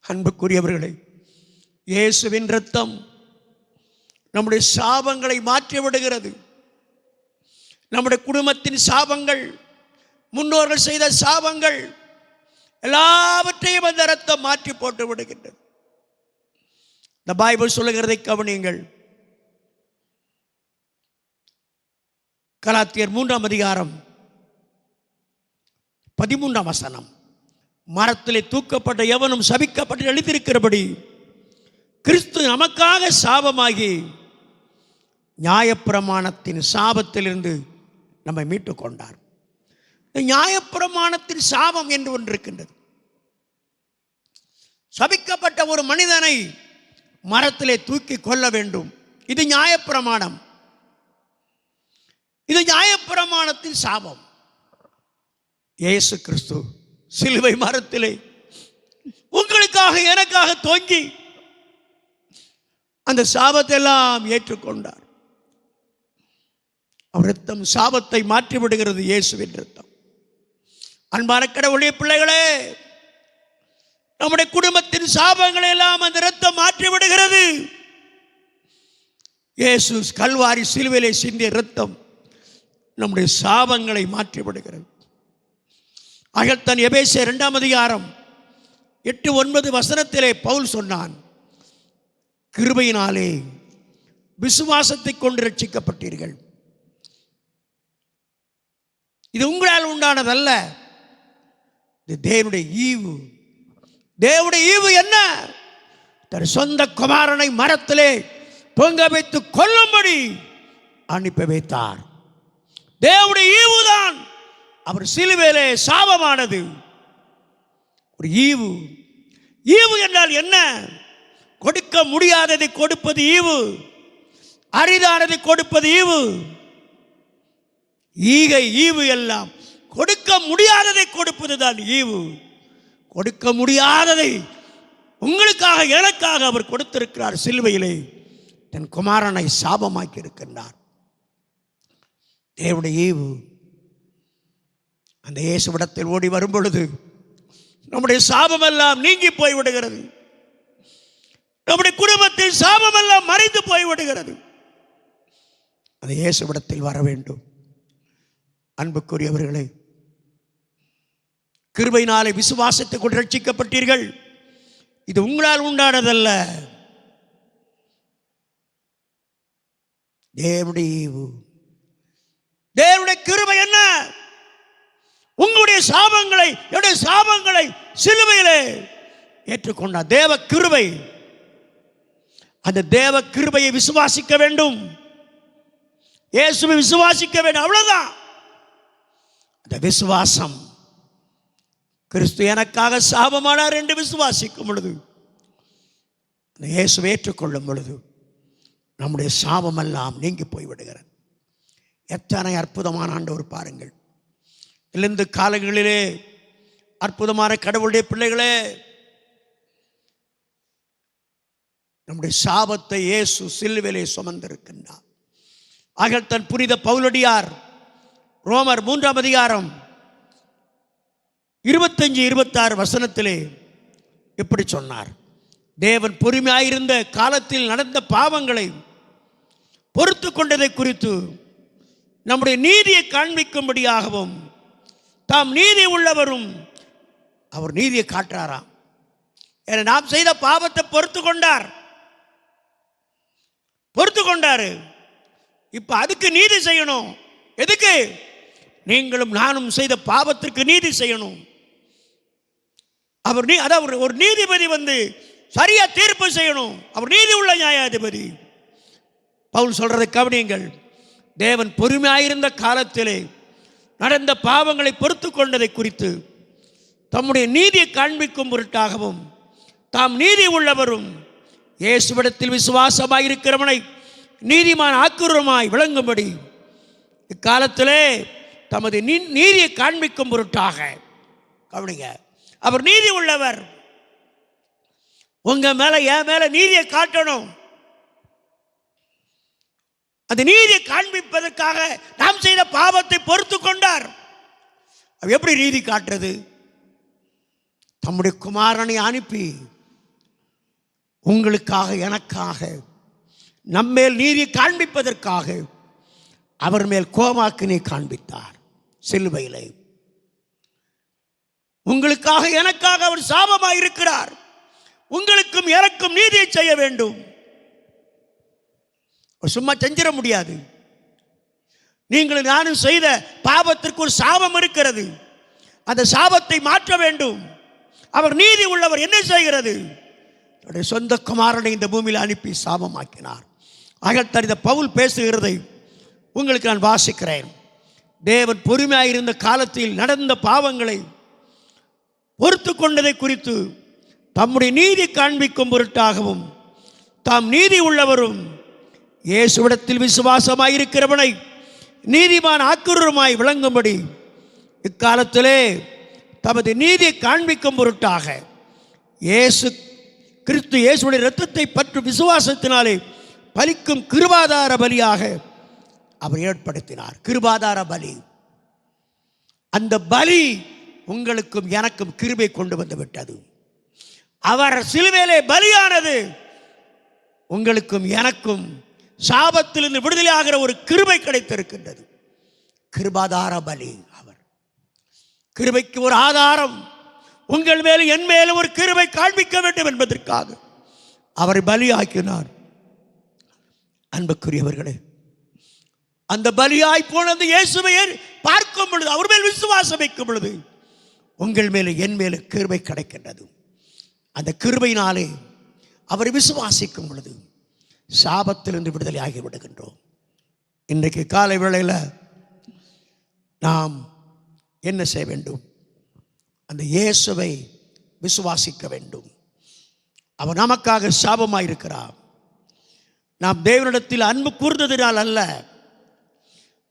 அன்புக்குரியவர்களே, இயேசுவின் இரத்தம் நம்முடைய சாபங்களை மாற்றி விடுகிறது. நம்முடைய குடும்பத்தின் சாபங்கள், முன்னோர்கள் செய்த சாபங்கள் எல்லாவற்றையும் அந்த இரத்தம் மாற்றி போட்டு விடுகின்றது. இந்த பைபிள் சொல்லுகிறதை கவனியுங்கள். கலாத்தியர் 3ஆம் அதிகாரம் 13ஆம் வசனம், மரத்திலே தூக்கப்பட்ட எவனும் சபிக்கப்பட்டு எழுதியிருக்கிறபடி கிறிஸ்து நமக்காக சாபமாகி நியாயப்பிரமாணத்தின் சாபத்திலிருந்து நம்மை மீட்டுக் கொண்டார். நியாயப்பிரமாணத்தின் சாபம் என்று ஒன்று இருக்கின்றது. சபிக்கப்பட்ட ஒரு மனிதனை மரத்திலே தூக்கி கொள்ள வேண்டும், இது நியாயப்பிரமாணம், இது நியாயப்பிரமாணத்தின் சாபம். இயேசு கிறிஸ்து சிலுவை மரத்திலே உங்களுக்காக எனக்காக தொங்கி அந்த சாபத்தை எல்லாம் ஏற்றுக்கொண்டார். அவர் இரத்தம் சாபத்தை மாற்றி விடுகிறது, இயேசுவின் இரத்தம். அன்பான கடவுளுடைய பிள்ளைகளே, நம்முடைய குடும்பத்தின் சாபங்களை எல்லாம் அந்த இரத்தம் மாற்றி விடுகிறது. இயேசு கல்வாரி சிலுவையிலே சிந்திய இரத்தம் நம்முடைய சாபங்களை மாற்றி விடுகிறது. ஆகத்தான் எபேசியர் 2ஆம் அதிகாரம் 8-9 வசனத்திலே பவுல் சொன்னான், கிருபையினாலே விசுவாசத்தை கொண்டு ரட்சிக்கப்பட்டீர்கள், இது உங்களால் உண்டானதல்ல, இது தேவனுடைய ஈவு. தேவனுடைய ஈவு என்ன? தன் சொந்த குமாரனை மரத்திலே தொங்க வைத்து கொல்லும்படி அனுப்பி வைத்தார். தேவனுடைய ஈவுதான் அவர் சிலுவையிலே சாபமானது. ஒரு ஈவு. ஈவு என்றால் என்ன? கொடுக்க முடியாததை கொடுப்பது ஈவு, அரிதானதை கொடுப்பது ஈவு. ஈகை ஈவு எல்லாம் கொடுக்க முடியாததை கொடுப்பதுதான் ஈவு. கொடுக்க முடியாததை உங்களுக்காக எனக்காக அவர் கொடுத்திருக்கிறார். சிலுவையிலே தன் குமாரனை சாபமாக்கி இருக்கின்றார். தேவனுடைய ஈவு. அந்த இயேசுவிடத்தில் ஓடி வரும் பொழுது நம்முடைய சாபமெல்லாம் நீங்கி போய்விடுகிறது, நம்முடைய குடும்பத்தில் சாபமெல்லாம் மறைந்து போய்விடுகிறது. அந்த இயேசுவிடத்தில் வர வேண்டும். அன்புக்குரியவர்களே, கிருபையினாலே விசுவாசத்தை கொண்டு ரட்சிக்கப்பட்டீர்கள், இது உங்களால் உண்டானதல்ல. தேவனுடைய ஈவு. தேவனுடைய கிருபை என்ன? உங்களுடைய சாபங்களை, என்னுடைய சாபங்களை சிலுவையிலே ஏற்றுக்கொண்டார். தேவ கிருபை. அந்த தேவ கிருபையை விசுவாசிக்க வேண்டும். இயேசுவை விசுவாசிக்க வேண்டும். அவ்வளவுதான். அந்த விசுவாசம், கிறிஸ்து எனக்காக சாபமானார் என்று விசுவாசிக்கும் பொழுது, அந்த இயேசுவை ஏற்றுக்கொள்ளும் பொழுது நம்முடைய சாபமெல்லாம் நீங்கி போய்விடுகிறது. எத்தனை அற்புதமான ஆண்டவர் பாருங்கள். இந்த காலங்களிலே அற்புதமான கடவுளுடைய பிள்ளைகளே, நம்முடைய சாபத்தை இயேசு சிலுவையிலே சுமந்திருக்கின்றார். ஆக தன் புனித பவுலடியார் ரோமர் 3ஆம் அதிகாரம் 25-26 வசனத்திலே இப்படி சொன்னார். தேவன் பொறுமையாயிருந்த காலத்தில் நடந்த பாவங்களை பொறுத்து கொண்டதை குறித்து நம்முடைய நீதியை காண்பிக்கும்படியாகவும் தாம் நீதி உள்ளவரும், அவர் நீதியை காட்டுறாராம். ஏன்னா நாம் செய்த பாவத்தை பொறுத்து கொண்டாரு. இப்ப அதுக்கு நீதி செய்யணும். எதுக்கு? நீங்களும் நானும் செய்த பாவத்திற்கு நீதி செய்யணும். அவர் அதாவது ஒரு நீதிபதி வந்து சரியா தீர்ப்பு செய்யணும். அவர் நீதி உள்ள நியாயாதிபதி. பவுல் சொல்றதை கவனியுங்கள். தேவன் பொறுமையாயிருந்த காலத்திலே நடந்த பாவங்களை பொறுத்து கொண்டதை குறித்து தம்முடைய நீதியை காண்பிக்கும் பொருட்டாகவும் தாம் நீதி உள்ளவரும் இயேசுவிடத்தில் விசுவாசமாயிருக்கிறவனை நீதிமான் ஆக்குறமாய் விளங்கும்படி இக்காலத்திலே தமது நீதியை காண்பிக்கும் பொருட்டாக, கவனிங்க, அவர் நீதி உள்ளவர். உங்க மேல என் மேல நீதியை காட்டணும். அந்த நீதியை காண்பிப்பதற்காக நாம் செய்த பாவத்தை பொறுத்து கொண்டார். எப்படி நீதி காட்டுறது? தம்முடைய குமாரனை அனுப்பி உங்களுக்காக எனக்காக நம்மேல் நீதியை காண்பிப்பதற்காக அவர் மேல் கோமாக்கினை காண்பித்தார் சிலுவையிலே. உங்களுக்காக எனக்காக அவர் சாபமாய் இருக்கிறார். உங்களுக்கும் எனக்கும் நீதியை செய்ய வேண்டும். சும்மா செஞ்சிட முடியாது. நீங்கள் நானும் செய்த பாவத்திற்கு ஒரு சாபம் இருக்கிறது. அந்த சாபத்தை மாற்ற வேண்டும். அவர் நீதி உள்ளவர். என்ன செய்கிறது? தன்னுடைய சொந்த குமாரனை இந்த பூமியில் அனுப்பி சாபமாக்கினார். ஆகத்தறிந்த பவுல் பேசுகிறதை உங்களுக்கு நான் வாசிக்கிறேன். தேவன் பொறுமையாயிருந்த காலத்தில் நடந்த பாவங்களை பொறுத்து கொண்டதை குறித்து தம்முடைய நீதி காண்பிக்கும் பொருட்டாகவும் தாம் நீதி உள்ளவரும் இயேசுவிடத்தில் விசுவாசமாயிருக்கிறவனை நீதிமான் ஆக்குறமாய் விளங்கும்படி இக்காலத்திலே தமது நீதியை காண்பிக்கும் பொருட்டாக கிறிஸ்து இயேசுடைய இரத்தத்தை பற்றி விசுவாசத்தினாலே பலிக்கும் கிருபாதார பலியாக அவர் ஏற்படுத்தினார். கிருபாதார பலி. அந்த பலி உங்களுக்கும் எனக்கும் கிருபை கொண்டு வந்து விட்டது. அவர் சிலுவையிலே பலியானது உங்களுக்கும் எனக்கும் சாபத்திலிருந்து விடுதலையாகிற ஒரு கிருபை கிடைத்திருக்கின்றது. கிருபாதார பலி. அவர் கிருபைக்கு ஒரு ஆதாரம். உங்கள் மேலும் என் மேலும் ஒரு கிருபை காண்பிக்க வேண்டும் என்பதற்காக அவரை பலியாக்கினார். அன்புக்குரியவர்களே, அந்த பலியாய் போன அந்த இயேசுவை பார்க்கும் பொழுது, அவர் மேல் விசுவாசம் வைக்கும் பொழுது உங்கள் மேல என் மேல கிருபை கிடைக்கின்றது. அந்த கிருபையினாலே அவரை விசுவாசிக்கும் பொழுது சாபத்திலிருந்து விடுதலை ஆகி விடுகின்றோம். இன்றைக்கு காலை வேளையில் நாம் என்ன செய்ய வேண்டும்? அந்த இயேசுவை விசுவாசிக்க வேண்டும். அவர் நமக்காக சாபமாயிருக்கிறார். நாம் தேவனிடத்தில் அன்பு கூர்ந்ததினால் அல்ல,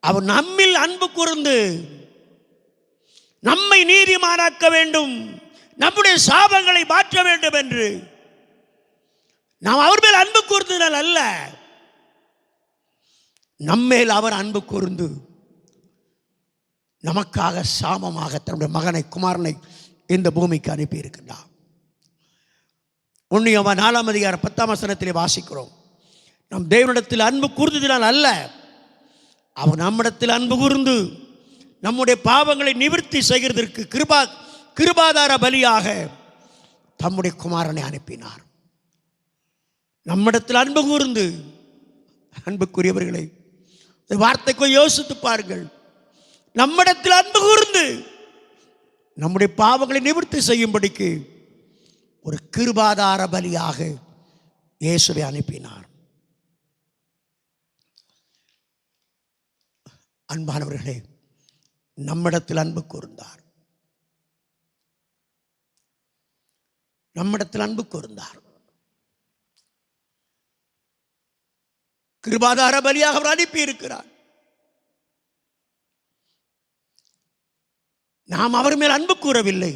அவர் நம்மில் அன்பு கூர்ந்து நம்மை நீதிமானாக்க வேண்டும், நம்முடைய சாபங்களை மாற்ற வேண்டும் என்று நாம் அவர் மேல் அன்பு கூர்ந்ததினால் அல்ல, நம்மேல் அவர் அன்பு கூர்ந்து நமக்காக சாபமாக தன்னுடைய மகனை குமாரனை இந்த பூமிக்கு அனுப்பி இருக்கின்றார். 1 யோவான் 4ஆம் அதிகாரம் 10ஆம் வசனத்திலே வாசிக்கிறோம். நம் தேவனிடத்தில் அன்பு கூர்ந்ததினால் அல்ல, அவர் நம்மிடத்தில் அன்பு கூர்ந்து நம்முடைய பாவங்களை நிவர்த்தி செய்கிறதற்கு கிருபாதார பலியாக தம்முடைய குமாரனை அனுப்பினார். நம்மிடத்தில் அன்பு கூர்ந்து, அன்புக்குரியவர்களே, இந்த வார்த்தைக்கு யோசித்து பாருங்கள். நம்மிடத்தில் அன்பு கூர்ந்து நம்முடைய பாவங்களை நிவர்த்தி செய்யும்படிக்கு ஒரு கிருபாதார பலியாக இயேசுவை அனுப்பினார். அன்பானவர்களே, நம்மிடத்தில் அன்பு கூர்ந்தார். நம்மிடத்தில் அன்பு கூர்ந்தார். கிருபாதார பலியாக அவர் அனுப்பி இருக்கிறார். நாம் அவர் மேல் அன்பு கூறவில்லை.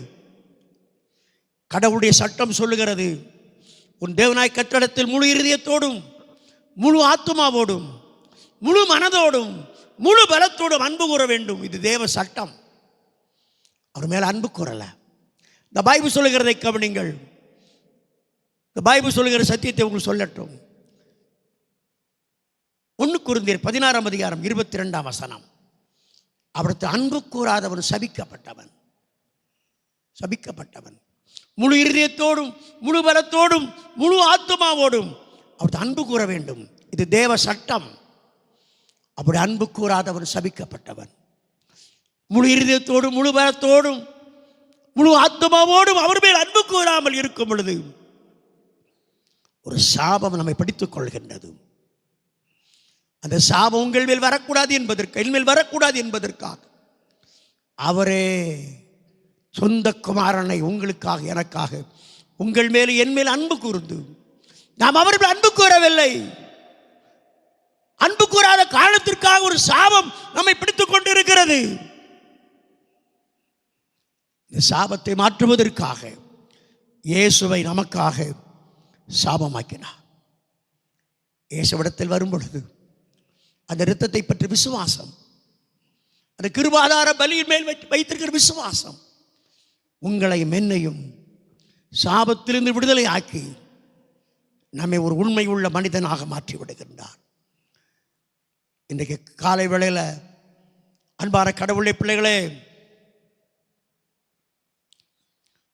கடவுளுடைய சட்டம் சொல்லுகிறது, உன் தேவனாய் கட்டடத்தில் முழு இருதயத்தோடும் முழு ஆத்துமாவோடும் முழு மனதோடும் முழு பலத்தோடும் அன்பு கூற வேண்டும். இது தேவ சட்டம். அவர் மேல் அன்பு கூறல. இந்த பைபிள் சொல்லுகிறதை கவனிங்கள். இந்த பைபிள் சொல்லுகிற சத்தியத்தை உங்களுக்கு சொல்லட்டும். 1 கொரிந்தியர் 16ஆம் அதிகாரம் 22ஆம் வசனம். அவருக்கு அன்பு கூறாதவன் சபிக்கப்பட்டவன். சபிக்கப்பட்டவன். முழு இருதயத்தோடும் முழு பலத்தோடும் முழு ஆத்துமாவோடும் அவருக்கு அன்பு கூற வேண்டும். இது தேவ சட்டம். அப்படி அன்பு கூறாதவன் சபிக்கப்பட்டவன். முழு இருதயத்தோடும் முழு பலத்தோடும் முழு ஆத்துமாவோடும் அவர் மேல் அன்பு கூறாமல் இருக்கும் பொழுது ஒரு சாபம் நம்மை பிடித்துக் கொள்கின்றது. அந்த சாபம் உங்கள் மேல் வரக்கூடாது என்பதற்கு, என் மேல் வரக்கூடாது என்பதற்காக அவரே சொந்த குமாரனை உங்களுக்காக எனக்காக உங்கள் மேல் என் மேல் அன்பு கூர்ந்து, நாம் அவர் மேல் அன்பு கூறவில்லை. அன்பு கூறாத காரணத்திற்காக ஒரு சாபம் நம்மை பிடித்துக் கொண்டிருக்கிறது. இந்த சாபத்தை மாற்றுவதற்காக இயேசுவை நமக்காக சாபமாக்கினார். இயேசுவிடத்தில் வரும் பொழுது அந்த இரத்தத்தை பற்றி விசுவாசம், அந்த கிருபாதார பலியின் மேல் வைத்திருக்கிற விசுவாசம் உங்களையும் என்னையும் சாபத்திலிருந்து விடுதலை ஆக்கி நம்மை ஒரு உண்மை உள்ள மனிதனாக மாற்றி விடுகின்றார். இன்றைக்கு காலை வேளையில் அன்பான கடவுளுடைய பிள்ளைகளே,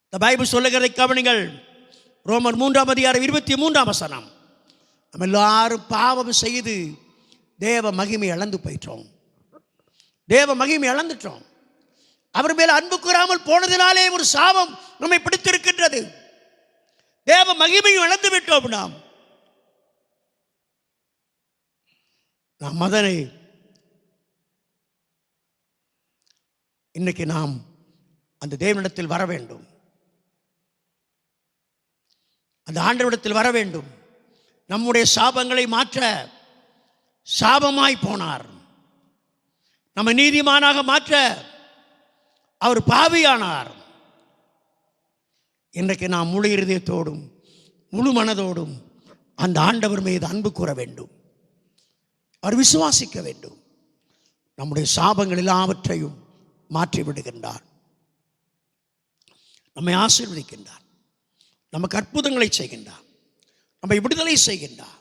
இந்த பைபிள் சொல்லுகிறதை கவனிங்கள். ரோமர் 3ஆம் அதிகாரம் 23ஆம் வசனம். நம்ம எல்லாரும் பாவம் செய்து தேவ மகிமை இழந்து போயிட்டோம். தேவ மகிமை இழந்துட்டோம். அவர் மேல் அன்பு கூறாமல் போனதினாலே ஒரு சாபம் நம்மை பிடித்திருக்கின்றது. தேவ மகிமையும் இழந்து விட்டோம். நாம் அதனை இன்னைக்கு நாம் அந்த தேவனிடத்தில் வர வேண்டும். அந்த ஆண்டவரிடத்தில் வர வேண்டும். நம்முடைய சாபங்களை மாற்ற சாபமாய் போனார். நம்ம நீதிமானாக மாற்ற அவர் பாவியானார். இன்றைக்கு நாம் முழு இருதயத்தோடும் முழு மனதோடும் அந்த ஆண்டவர் மீது அன்பு கூற வேண்டும். அவர் விசுவாசிக்க வேண்டும். நம்முடைய சாபங்கள் எல்லாவற்றையும் மாற்றி விடுகின்றார். நம்மை ஆசீர்வதிக்கின்றார். நமக்கு அற்புதங்களை செய்கின்றார். நம்மை விடுதலை செய்கின்றார்.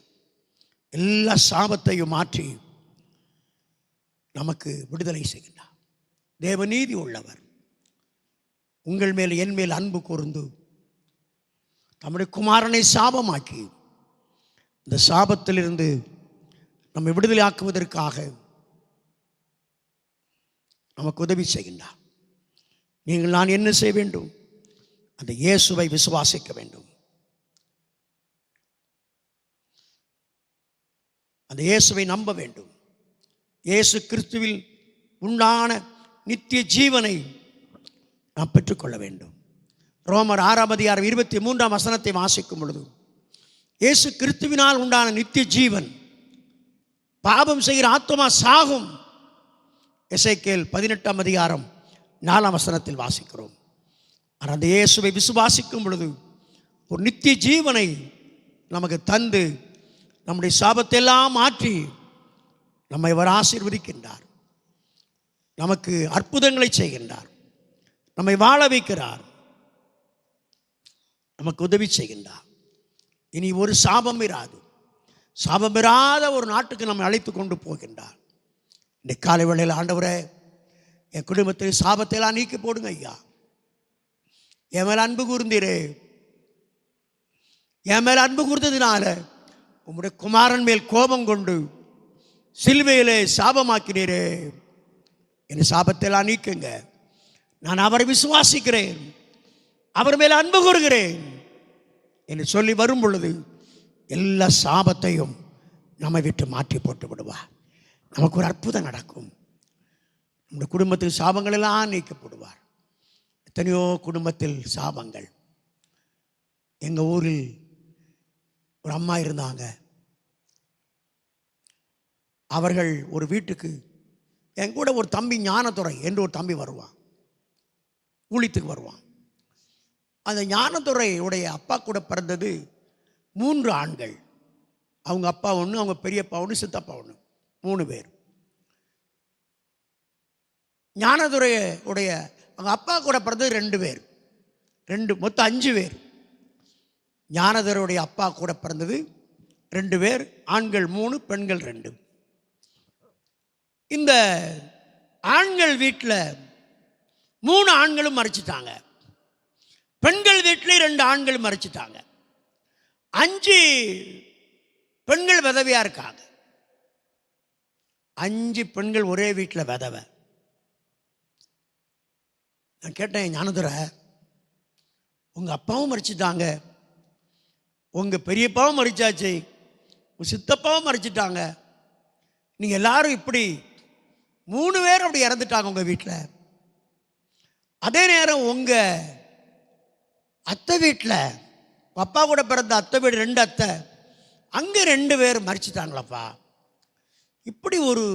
எல்லா சாபத்தையும் மாற்றி நமக்கு விடுதலை செய்கின்றார். தேவநீதி உள்ளவர். உங்கள் மேல் என் மேல் அன்பு கூர்ந்து நம்முடைய குமாரனை சாபமாக்கி இந்த சாபத்திலிருந்து நம்மை விடுதலை ஆக்குவதற்காக நமக்கு உதவி செய்கின்றார். நீங்கள் நான் என்ன செய்ய வேண்டும்? அந்த இயேசுவை விசுவாசிக்க வேண்டும். அந்த இயேசுவை நம்ப வேண்டும். இயேசு கிறிஸ்துவில் உண்டான நித்திய ஜீவனை நாம் பெற்றுக்கொள்ள வேண்டும். ரோமர் 6ஆம் அதிகாரம் 23ஆம் வசனத்தை வாசிக்கும் பொழுது, இயேசு கிறிஸ்துவினால் உண்டான நித்திய ஜீவன், பாவம் செய்கிற ஆத்துமா சாகும். எசேக்கியேல் 18ஆம் அதிகாரம் 4ஆம் வசனத்தில் வாசிக்கிறோம். ஆனால் அந்த இயேசுவை விசுவாசிக்கும் பொழுது ஒரு நித்திய ஜீவனை நமக்கு தந்து நம்முடைய சாபத்தை எல்லாம் மாற்றி நம்மை அவர் ஆசீர்வதிக்கின்றார். நமக்கு அற்புதங்களை செய்கின்றார். நம்மை வாழ வைக்கிறார். நமக்கு உதவி செய்கின்றார். இனி ஒரு சாபம் இராது. சாபம் இராத ஒரு நாட்டுக்கு நம்மை அழைத்து கொண்டு போகின்றார். இந்த காலை வேளையில் ஆண்டவரே, என் குடும்பத்தில் சாபத்தை எல்லாம் நீக்கி போடுங்க ஐயா. என் மேல் அன்பு கூர்ந்தீரே. என் மேல் அன்பு கூர்ந்ததினால உம்முடைய குமாரன் மேல் கோபம் கொண்டு சிலுவையிலே சாபமாக்கினீரே, என் சாபத்தெல்லாம் நீக்குங்க. நான் அவரை விசுவாசிக்கிறேன், அவர் மேல் அன்பு கூறுகிறேன் என்று சொல்லி வரும் பொழுது எல்லா சாபத்தையும் நம்மை விட்டு மாற்றி போட்டு விடுவார். நமக்கு ஒரு அற்புதம் நடக்கும். நம்முடைய குடும்பத்தில் சாபங்கள் எல்லாம் நீக்கப்படுவார். எத்தனையோ குடும்பத்தில் சாபங்கள். எங்கள் ஊரில் ஒரு அம்மா இருந்தாங்க. அவர்கள் ஒரு வீட்டுக்கு, என் கூட ஒரு தம்பி ஞானத்துறை என்று ஒரு தம்பி வருவான், ஊழியத்துக்கு வருவான். அந்த ஞானத்துறை உடைய அப்பா கூட பிறந்தது 3 ஆண்கள். அவங்க அப்பா ஒன்று, அவங்க பெரியப்பா ஒன்று, சித்தப்பா ஒன்று, 3 பேர். ஞானதுரை உடைய அவங்க அப்பா கூட பிறந்தது 2 பேர், மொத்தம் 5 பேர். ஞானதுரையுடைய அப்பா கூட பிறந்தது 2 பேர், ஆண்கள் 3, பெண்கள் 2. இந்த ஆண்கள் வீட்டில் 3 ஆண்களும் மறைச்சிட்டாங்க, பெண்கள் வீட்டில் 2 ஆண்களும் மறைச்சிட்டாங்க. 5 பெண்கள் விதவையா இருக்காங்க. 5 பெண்கள் ஒரே வீட்டில் விதவை. நான் கேட்டேன், ஞானதுரை, உங்கள் அப்பாவும் மறைச்சிட்டாங்க, உங்கள் பெரியப்பாவும் மறைச்சாச்சு, உங்கள் சித்தப்பாவும் மறைச்சிட்டாங்க, நீங்கள் எல்லாரும் இப்படி 3 பேர் அப்படி இறந்துட்டாங்க உங்கள் வீட்டில். அதே நேரம் உங்கள் அத்தை வீட்டில், அப்பா கூட பிறந்த அத்தை வீடு 2 அத்தை, அங்கே 2 பேர் மறிச்சிட்டாங்களப்பா. இப்படி ஒரு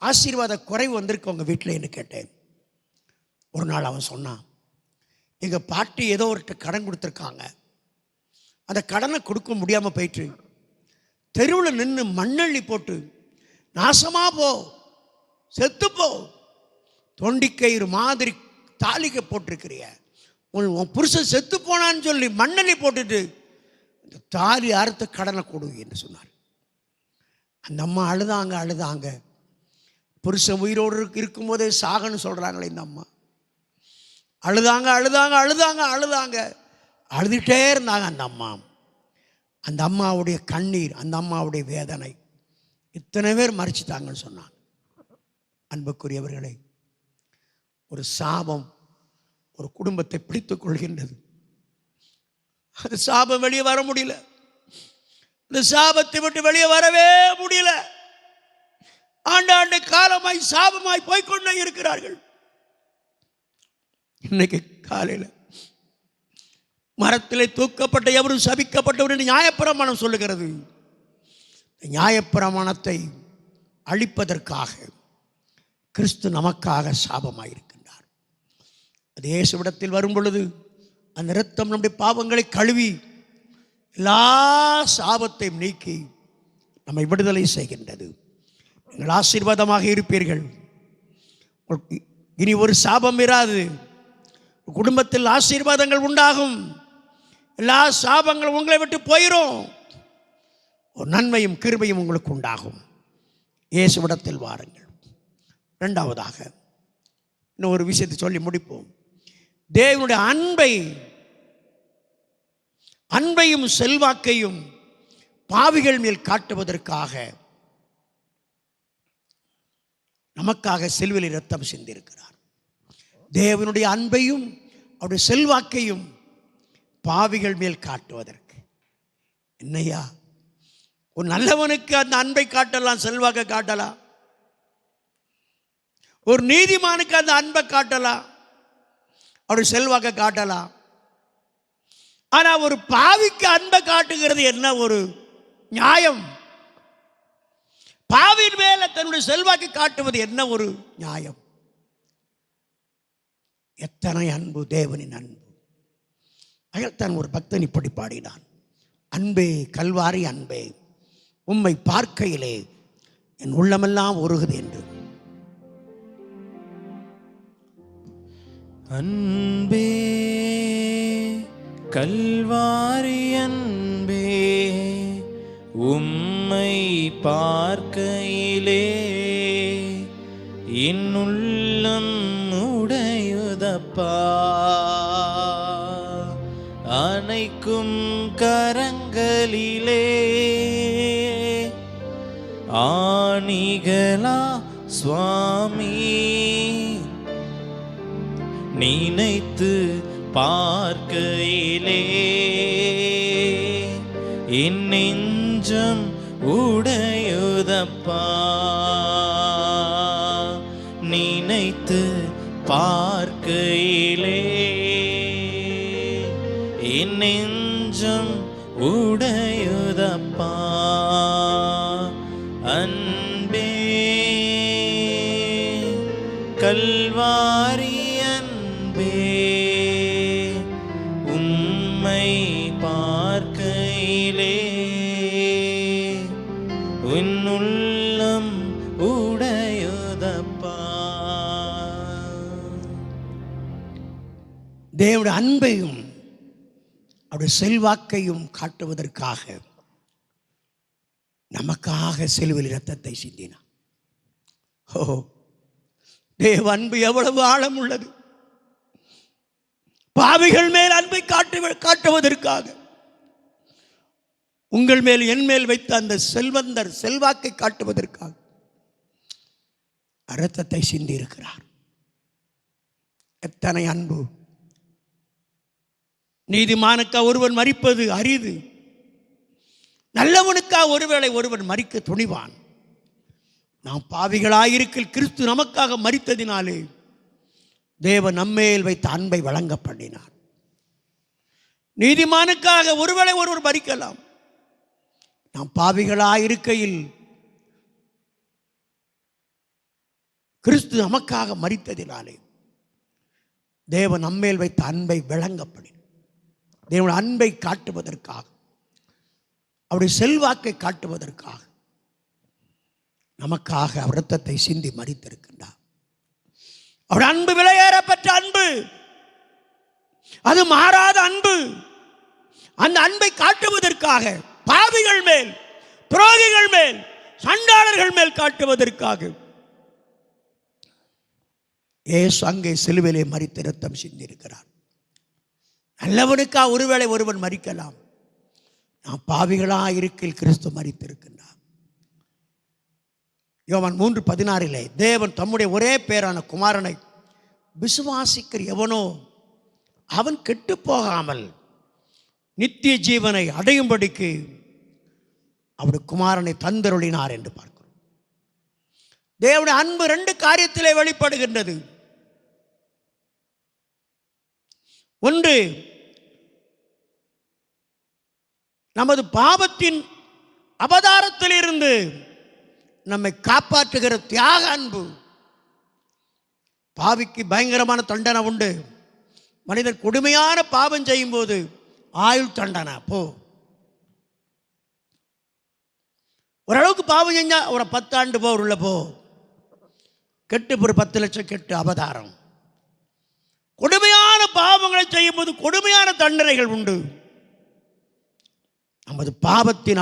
ஆசீர்வாத குறைவு வந்திருக்கு உங்கள் வீட்டில் என்று கேட்டேன். ஒரு நாள் அவன் சொன்னான், எங்கள் பாட்டி ஏதோ ஒரு கடன் கொடுத்துருக்காங்க, அந்த கடனை கொடுக்க முடியாமல் போயிட்டு தெருவில் நின்று மண்ணள்ளி போட்டு, நாசமாக போ, செத்துப்போ, தொண்டிக்கயிறு மாதிரி தாலிக்க போட்டிருக்கிறிய, உன் புருஷன் செத்து போனான்னு சொல்லி மண்ணள்ளி போட்டுட்டு இந்த தாலி அறுத்த கடனை கொடு என்று சொன்னார். அந்த அம்மா அழுதாங்க. புருஷன் உயிரோடு இருக்கும்போதே சாகன்னு சொல்கிறாங்களே இந்த அம்மா. அழுதாங்க, அழுதுகிட்டே இருந்தாங்க அந்த அம்மா. அந்த அம்மாவுடைய கண்ணீர், அந்த அம்மாவுடைய வேதனை, இத்தனை பேர் மறைச்சிட்டாங்கன்னு சொன்னாங்க. அன்புக்குரியவர்களே, ஒரு சாபம் ஒரு குடும்பத்தை பிடித்துக் கொள்கின்றது. அது சாபம் வெளியே வர முடியல, இந்த சாபத்தை விட்டு வெளியே வரவே முடியல. ஆண்டாண்டு காலமாய் சாபமாய் போய்கொண்டே இருக்கிறார்கள். இன்னைக்கு காலையில் மரத்திலே தூக்கப்பட்ட எவரும் சபிக்கப்பட்டவர் என்று நியாயப்பிரமாணம் சொல்லுகிறது. நியாயப்பிரமாணத்தை அழிப்பதற்காக கிறிஸ்து நமக்காக சாபமாயிருக்கின்றார். அது இயேசுவிடத்தில் வரும் பொழுது அந்த இரத்தம் நம்முடைய பாவங்களை கழுவி எல்லா சாபத்தையும் நீக்கி நம்மை விடுதலை செய்கின்றது. நீங்கள் ஆசீர்வாதமாக இருப்பீர்கள். இனி ஒரு சாபம் இராது. குடும்பத்தில் ஆசீர்வாதங்கள் உண்டாகும். எல்லா சாபங்களும் உங்களை விட்டு போயிடும். ஒரு நன்மையும் கிருபையும் உங்களுக்கு உண்டாகும். இயேசுவிடத்தில் வாருங்கள். 2வதாக இன்னும் ஒரு விஷயத்தை சொல்லி முடிப்போம். தேவனுடைய அன்பையும் செல்வாக்கையும் பாவிகள் மேல் காட்டுவதற்காக நமக்காக சிலுவையில் இரத்தம் சிந்திருக்கிறார். தேவனுடைய அன்பையும் அவருடைய செல்வாக்கையும் பாவிகள் மேல் காட்டுவதற்கு. என்னையா, ஒரு நல்லவனுக்கு அந்த அன்பை காட்டலாம், செல்வாக்கை காட்டலாம். ஒரு நீதிமானுக்கு அந்த அன்பை காட்டலாம், அவருடைய செல்வாக்கை காட்டலாம். ஆனால் ஒரு பாவிக்கு அன்பை காட்டுகிறது என்ன ஒரு நியாயம்? பாவியின் மேல தன்னுடைய செல்வாக்கை காட்டுவது என்ன ஒரு நியாயம்? எத்தனை அன்பு, தேவனின் அன்பு. அயல்தான் ஒரு பக்தன் இப்படி பாடினான், அன்பே கல்வாரி அன்பே, உம்மை பார்க்கையிலே என் உள்ளமெல்லாம் உருகுது என்று. அன்பே கல்வாரி அன்பே, உம்மை பார்க்கையிலே என் உள்ளம் உடையுதப்பா. அணைக்கும் கரங்களிலே ஞானிகளா சுவாமி நினைத்து பார்க்கையிலே என் நெஞ்சம் உடையுதப்பா. நினைத்து பார்க்கையிலே என் நெஞ்சம் உடையுதப்பா. அன்பே கல்வாரி அன்பே உம்மை பார்க்கையிலே உன் உள்ளம் உடையுதப்பா. தேவனுடைய அன்பையும் அவருடைய செல்வாக்கையும் காட்டுவதற்காக நமக்காக சிலுவையில் இரத்தத்தை சிந்தினார். ஓ, தேவ அன்பு எவ்வளவு ஆழம் உள்ளது! பாவிகள் மேல் அன்பை காட்டுவதற்காக உங்கள் மேல் என் மேல் வைத்த அந்த செல்வந்தர் செல்வாக்கை காட்டுவதற்காக இரத்தத்தை சிந்தி இருக்கிறார். எத்தனை அன்பு! நீதிமானுக்கா ஒருவன் மரிப்பது அரிது, நல்லவனுக்கா ஒருவேளை ஒருவன் மரிக்க துணிவான். நாம் பாவிகளாயிருக்கில் கிறிஸ்து நமக்காக மரித்ததினாலே தேவன் நம்மேல் வைத்த அன்பை வழங்க பண்ணினார். நீதிமானுக்காக ஒருவேளை ஒருவர் மரிக்கலாம். நாம் பாவிகளாயிருக்கையில் கிறிஸ்து நமக்காக மரித்ததினாலே தேவன் நம்மேல் வைத்த அன்பை வழங்க பண்ணினார். தேவனுடைய அன்பை காட்டுவதற்காக, அவருடைய செல்வாக்கை காட்டுவதற்காக நமக்காக அவர் இரத்தத்தை சிந்தி மரித்திருக்கின்றார். அவருடைய அன்பு விலையேறப்பட்ட அன்பு, அது மாறாத அன்பு. அந்த அன்பை காட்டுவதற்காக பாவிகள் மேல், துரோகிகள் மேல், சண்டாளர்கள் மேல் காட்டுவதற்காக இயேசு அங்கே சிலுவையிலே மரித்து இரத்தம் சிந்தி இருக்கிறார். நல்லவனுக்கா ஒருவேளை ஒருவன் மரிக்கலாம். நாம் பாவிகளாக இருக்கையில் கிறிஸ்து மரித்திருக்கின்றார். யோவான் 3:16 தேவன் தம்முடைய ஒரே பேரான குமாரனை விசுவாசிக்கிற எவனோ அவன் கெட்டு போகாமல் நித்திய ஜீவனை அடையும்படிக்கு அவருடைய குமாரனை தந்தருளினார் என்று பார்க்கிறோம். தேவனுடைய அன்பு 2 காரியத்திலே வெளிப்படுகின்றது. ஒன்று, நமது பாவத்தின் அபதாரத்திலிருந்து நம்மை காப்பாற்றுகிற தியாக அன்பு. பாவிக்கு பயங்கரமான தண்டனை உண்டு. மனிதன் கொடுமையான பாவம் செய்யும் போது ஆயுள் தண்டனை போ. ஓரளவுக்கு பாவம் செஞ்சா ஒரு 10 ஆண்டு போ, உள்ள போ. கெட்டு ஒரு 10 லட்சம் கெட்டு அபதாரம். கொடுமையான பாவங்களை செய்யும் போது கொடுமையான தண்டனைகள் உண்டு. நமது பாவத்தின்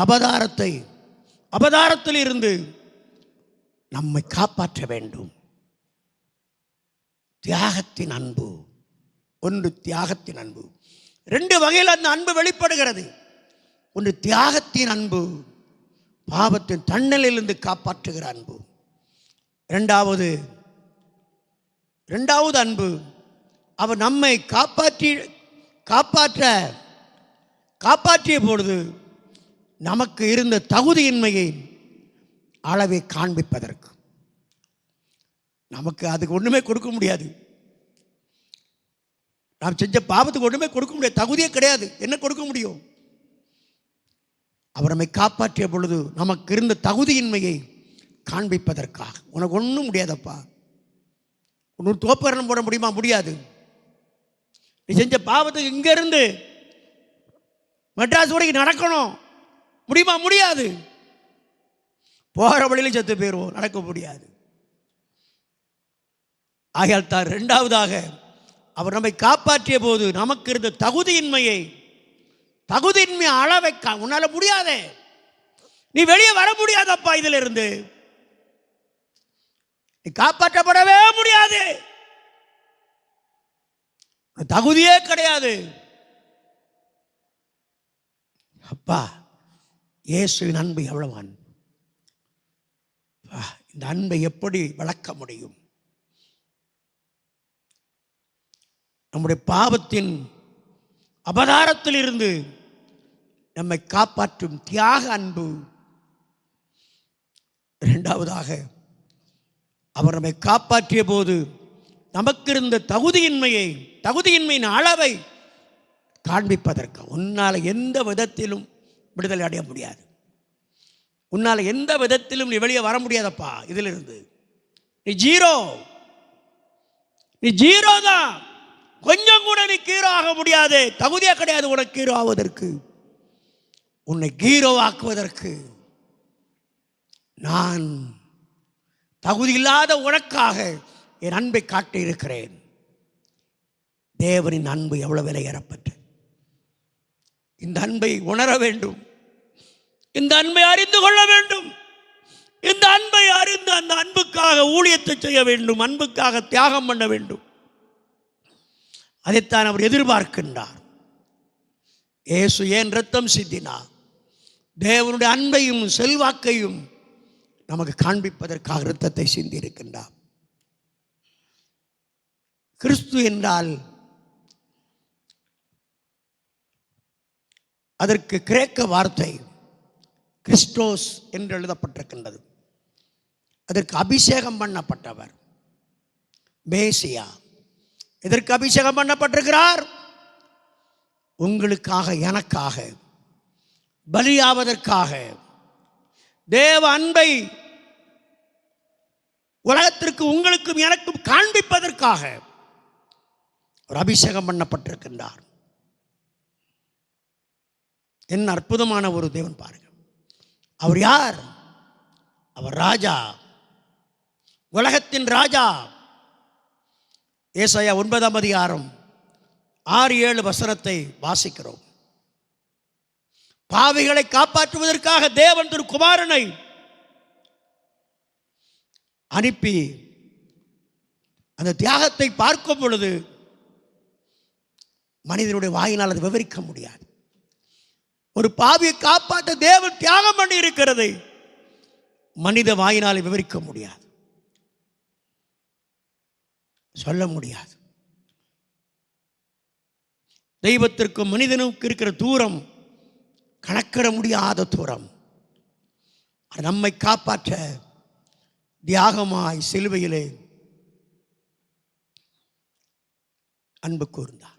அபதாரத்தில் இருந்து நம்மை காப்பாற்ற வேண்டும். தியாகத்தின் அன்பு. ஒன்று தியாகத்தின் அன்பு. 2 வகையில் அந்த அன்பு வெளிப்படுகிறது. ஒன்று தியாகத்தின் அன்பு, பாவத்தின் தண்டனையிலிருந்து காப்பாற்றுகிற அன்பு. இரண்டாவது அன்பு, அவர் நம்மை காப்பாற்றிய பொழுது நமக்கு இருந்த தகுதியின்மையை அளவை காண்பிப்பதற்கு. நமக்கு அதுக்கு ஒன்றுமே கொடுக்க முடியாது. நாம் செஞ்ச பாவத்துக்கு ஒன்றுமே கொடுக்க முடியாது, தகுதியே கிடையாது. என்ன கொடுக்க முடியும்? அவர் நம்மை காப்பாற்றிய பொழுது நமக்கு இருந்த தகுதியின்மையை காண்பிப்பதற்காக. உனக்கு ஒன்றும் முடியாதப்பா, ஒன்று தோப்பரணம் போட முடியுமா? முடியாது. நீ செஞ்ச பாவத்துக்கு இங்கிருந்து மெட்ராஸ் வரைக்கும் நடக்கணும் முடியுமா? முடியாது. போகிற வழியில செத்து போயிடுவோம், நடக்க முடியாது. ஆகையால் தான் 2வதாக அவர் நம்மை காப்பாற்றிய போது நமக்கு இருந்த தகுதியின்மை அளவை உன்னால முடியாதே, நீ வெளியே வர முடியாதப்பா, இதில் இருந்து நீ காப்பாற்றப்படவே முடியாது, தகுதியே கிடையாது. அப்பா, இயேசுவின் அன்பு எவ்வளவு அன்பு! இந்த அன்பை எப்படி வளர்க்க முடியும்? நம்முடைய பாவத்தின் அபதாரத்தில் இருந்து நம்மை காப்பாற்றும் தியாக அன்பு. இரண்டாவதாக, அவர் நம்மை காப்பாற்றிய போது நமக்கு இருந்த தகுதியின்மையின் அளவை காண்பிப்பதற்கு. உன்னால் எந்த விதத்திலும் விடுதலை அடைய முடியாது. உன்னால் எந்த விதத்திலும் நீ வெளியே வர முடியாதப்பா. இதிலிருந்து நீ ஜீரோ தான். கொஞ்சம் கூட நீ ஹீரோ ஆக முடியாது. தகுதியா கிடையாது உனக்கு ஹீரோ ஆவதற்கு. உன்னை ஹீரோ ஆக்குவதற்கு நான் தகுதி இல்லாத உனக்காக என் அன்பை காட்டி இருக்கிறேன். தேவனின் அன்பு எவ்வளவு விலையேறப்பட்டது! இந்த அன்பை உணர வேண்டும். இந்த அன்பை அறிந்து கொள்ள வேண்டும். இந்த அன்பை அறிந்து அந்த அன்புக்காக ஊழியத்தை செய்ய வேண்டும். அன்புக்காக தியாகம் பண்ண வேண்டும். அதைத்தான் அவர் எதிர்பார்க்கின்றார். இயேசு ஏன் இரத்தம் சிந்தினார்? தேவனுடைய அன்பையும் செல்வாக்கையும் நமக்கு காண்பிப்பதற்காக இரத்தத்தை சிந்தி இருக்கின்றார். கிறிஸ்து என்றால் அதற்கு கிரேக்க வார்த்தை கிறிஸ்டோஸ் என்று எழுதப்பட்டிருக்கின்றது. அதற்கு அபிஷேகம் பண்ணப்பட்டவர், மேசியா. எதற்கு அபிஷேகம் பண்ணப்பட்டிருக்கிறார்? உங்களுக்காக, எனக்காக பலியாவதற்காக, தேவ அன்பை உலகத்திற்கு உங்களுக்கும் எனக்கும் காண்பிப்பதற்காக ஒரு அபிஷேகம் பண்ணப்பட்டிருக்கின்றார். என்ன அற்புதமான ஒரு தேவன் பாருங்க. அவர் யார்? அவர் ராஜா, உலகத்தின் ராஜா. ஏசாயா 9ஆம் அதிகாரம் 6-7 வசனத்தை வாசிக்கிறோம். பாவிகளை காப்பாற்றுவதற்காக தேவன் திரு குமாரனை அனுப்பி அந்த தியாகத்தை பார்க்கும் பொழுது மனிதனுடைய வாயினால் அதை விவரிக்க முடியாது. ஒரு பாவியை காப்பாற்ற தேவன் தியாகம் பண்ணி இருக்கிறதை மனித வாயினால் விவரிக்க முடியாது, சொல்ல முடியாது. தெய்வத்திற்கும் மனிதனுக்கு இருக்கிற தூரம் கணக்கிட முடியாத தூரம். நம்மை காப்பாற்ற தியாகமாய் சிலுவையிலே அன்பு கூர்ந்தார்.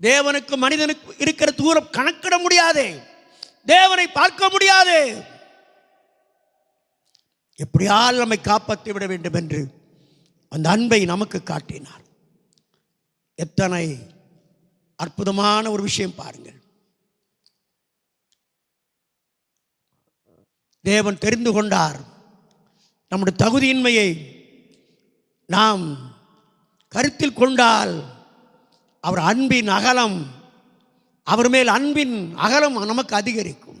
தேவனுக்கு மனிதனுக்கு இருக்கிற தூரம் கணக்கிட முடியாது. தேவனை பார்க்க முடியாது. எப்படியால் நம்மை காப்பாற்றி விட வேண்டும் என்று அந்த அன்பை நமக்கு காட்டினார். எத்தனை அற்புதமான ஒரு விஷயம் பாருங்கள். தேவன் தெரிந்து கொண்டார். நம்முடைய தகுதியின்மையை நாம் கருத்தில் கொண்டால் அவர் அன்பின் அகலம், அவர் மேல் அன்பின் அகலம் நமக்கு அதிகரிக்கும்.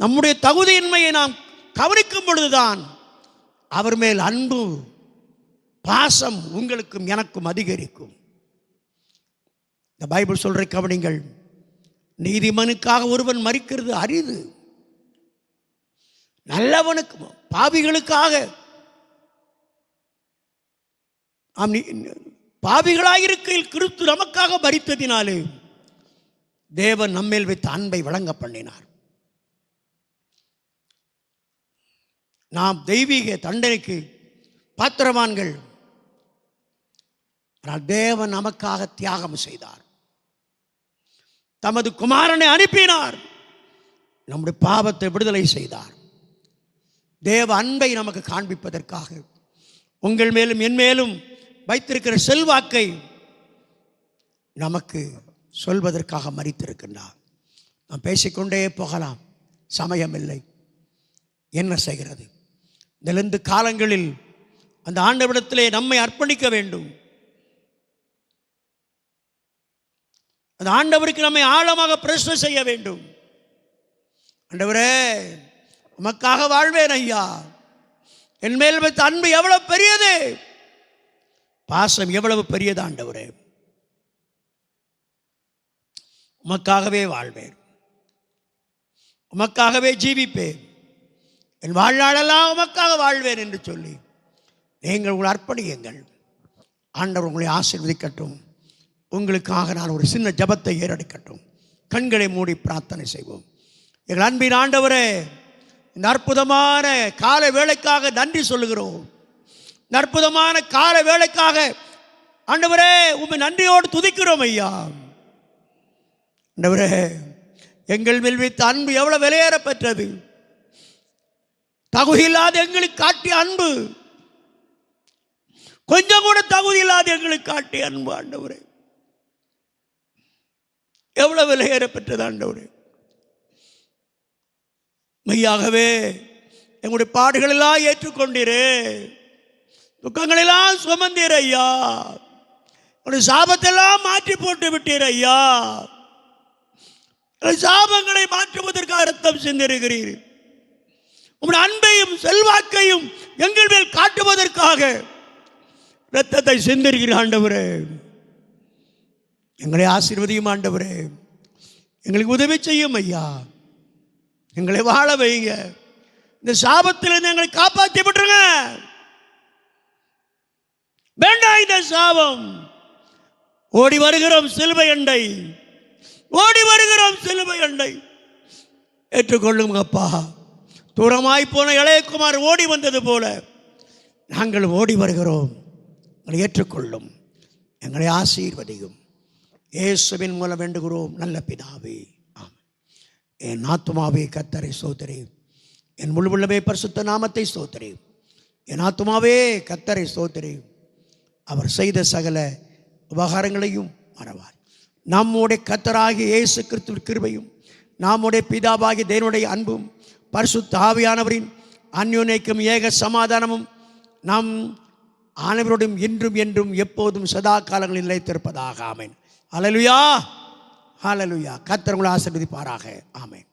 நம்முடைய தகுதியின்மையை நாம் கவனிக்கும் பொழுதுதான் அவர் மேல் அன்பு, பாசம் உங்களுக்கும் எனக்கும் அதிகரிக்கும். இந்த பைபிள் சொல்ற கவனிங்கள். நீதிமனுக்காக ஒருவன் மரிக்கிறது அரிது. நல்லவனுக்கு, பாவிகளுக்காக, பாவிகளாயிருக்கையில் கிறிஸ்து நமக்காக மரித்ததினாலே தேவன் நம்மேல் வைத்த அன்பை வழங்க பண்ணினார். நாம் தெய்வீக தண்டனைக்கு பாத்திரவான்கள். ஆனால் தேவன் நமக்காக தியாகம் செய்தார். தமது குமாரனை அனுப்பினார். நம்முடைய பாவத்தை விடுதலை செய்தார். தேவ அன்பை நமக்கு காண்பிப்பதற்காக உங்கள் மேலும் என் மேலும் வைத்திருக்கிற செல்வாக்கை நமக்கு சொல்வதற்காக மரித்திருக்கின்றார். நாம் பேசிக்கொண்டே போகலாம், சமயமில்லை. என்ன செய்கிறது? இந்த காலங்களில் அந்த ஆண்டவரிடத்திலே நம்மை அர்ப்பணிக்க வேண்டும். அந்த ஆண்டவருக்கு நம்மை ஆழமாக பிரச்சனை செய்ய வேண்டும். ஆண்டவரே, உமக்காக வாழ்வேன் ஐயா. என் மேல் வைத்த அன்பு எவ்வளவு பெரியது, பாசம் எவ்வளவு பெரியது ஆண்டவரே. உமக்காகவே வாழ்வேன், உமக்காகவே ஜீவிப்பேன் என் வாழ்நாளெல்லாம் உமக்காக வாழ்வேன் என்று சொல்லி நீங்கள் உங்களை அர்ப்பணியுங்கள். ஆண்டவர் உங்களை ஆசீர்வதிக்கட்டும். உங்களுக்காக நான் ஒரு சின்ன ஜெபத்தை ஏறெடுக்கட்டும். கண்களை மூடி பிரார்த்தனை செய்வோம். எங்கள் அன்பின் ஆண்டவரே, இந்த அற்புதமான கால வேளைக்காக நன்றி சொல்லுகிறோம். இந்த அற்புதமான கால வேளைக்காக ஆண்டவரே உம்மை நன்றியோடு துதிக்கிறோம் ஐயா. ஆண்டவரே, எங்கள் மேல் வைத்த அன்பு எவ்வளவு விலையேற பெற்றது. தகுதியில்லாத எங்களுக்கு காட்டிய அன்பு, கொஞ்சம் கூட தகுதி இல்லாத எங்களுக்கு காட்டிய அன்பு ஆண்டவரே எவ்வளவு விலையேற பெற்றது ஆண்டவரே. மெய்யாகவே எங்களுடைய பாடுகளெல்லாம் ஏற்றுக்கொண்டீரே, துக்கங்களெல்லாம் சுமந்தீர் ஐயா. உங்களுடைய சாபத்தெல்லாம் மாற்றி போட்டு விட்டீர் ஐயா. சாபங்களை மாற்றுவதற்காக ரத்தம் சிந்திருக்கிறீர். உங்களுடைய அன்பையும் செல்வாக்கையும் எங்கள் மேல் காட்டுவதற்காக ரத்தத்தை சிந்திருக்கிறீர் ஆண்டவரே. எங்களை ஆசீர்வதியும் ஆண்டவரே. எங்களுக்கு உதவி செய்யும் ஐயா. எங்களை வாழ வைங்க. இந்த சாபத்திலிருந்து எங்களை காப்பாற்றி விட்டுருங்க. வேண்டாம் இந்த சாபம். ஓடி வருகிறோம் சிலுவை அண்டை, ஓடி வருகிறோம் சிலுவை அண்டை. ஏற்றுக்கொள்ளும் அப்பா. தூரமாய் போன இளையகுமார் ஓடி வந்தது போல நாங்கள் ஓடி வருகிறோம். எங்களை ஏற்றுக்கொள்ளும், எங்களை ஆசீர்வதியும். இயேசுவின் மூலம் வேண்டுகிறோம் நல்ல பிதாவே, ஆமென். என் ஆத்துமாவே கர்த்தரை ஸ்தோத்திரி, என் முழு உள்ளமே பரிசுத்த நாமத்தை ஸ்தோத்திரி. என் ஆத்துமாவே கர்த்தரை ஸ்தோத்திரி, அவர் செய்த சகல உபகாரங்களையும் மறவார். நம்முடைய கர்த்தராகிய இயேசு கிறிஸ்துவின் கிருபையும் நம்முடைய பிதாவாகிய தேவனுடைய அன்பும் பரிசுத்த ஆவியானவரின் அந்யோன்யக்கும் ஏக சமாதானமும் நம் அனைவரோடும் இன்றும் என்றும் எப்போதும் சதா காலங்களில் நிலைத்திருப்பதாக. ஆமென். ஹல்லேலூயா, ஹல்லேலூயா. கர்த்தர் உங்களை ஆசீர்வதிப்பாராக. ஆமென்.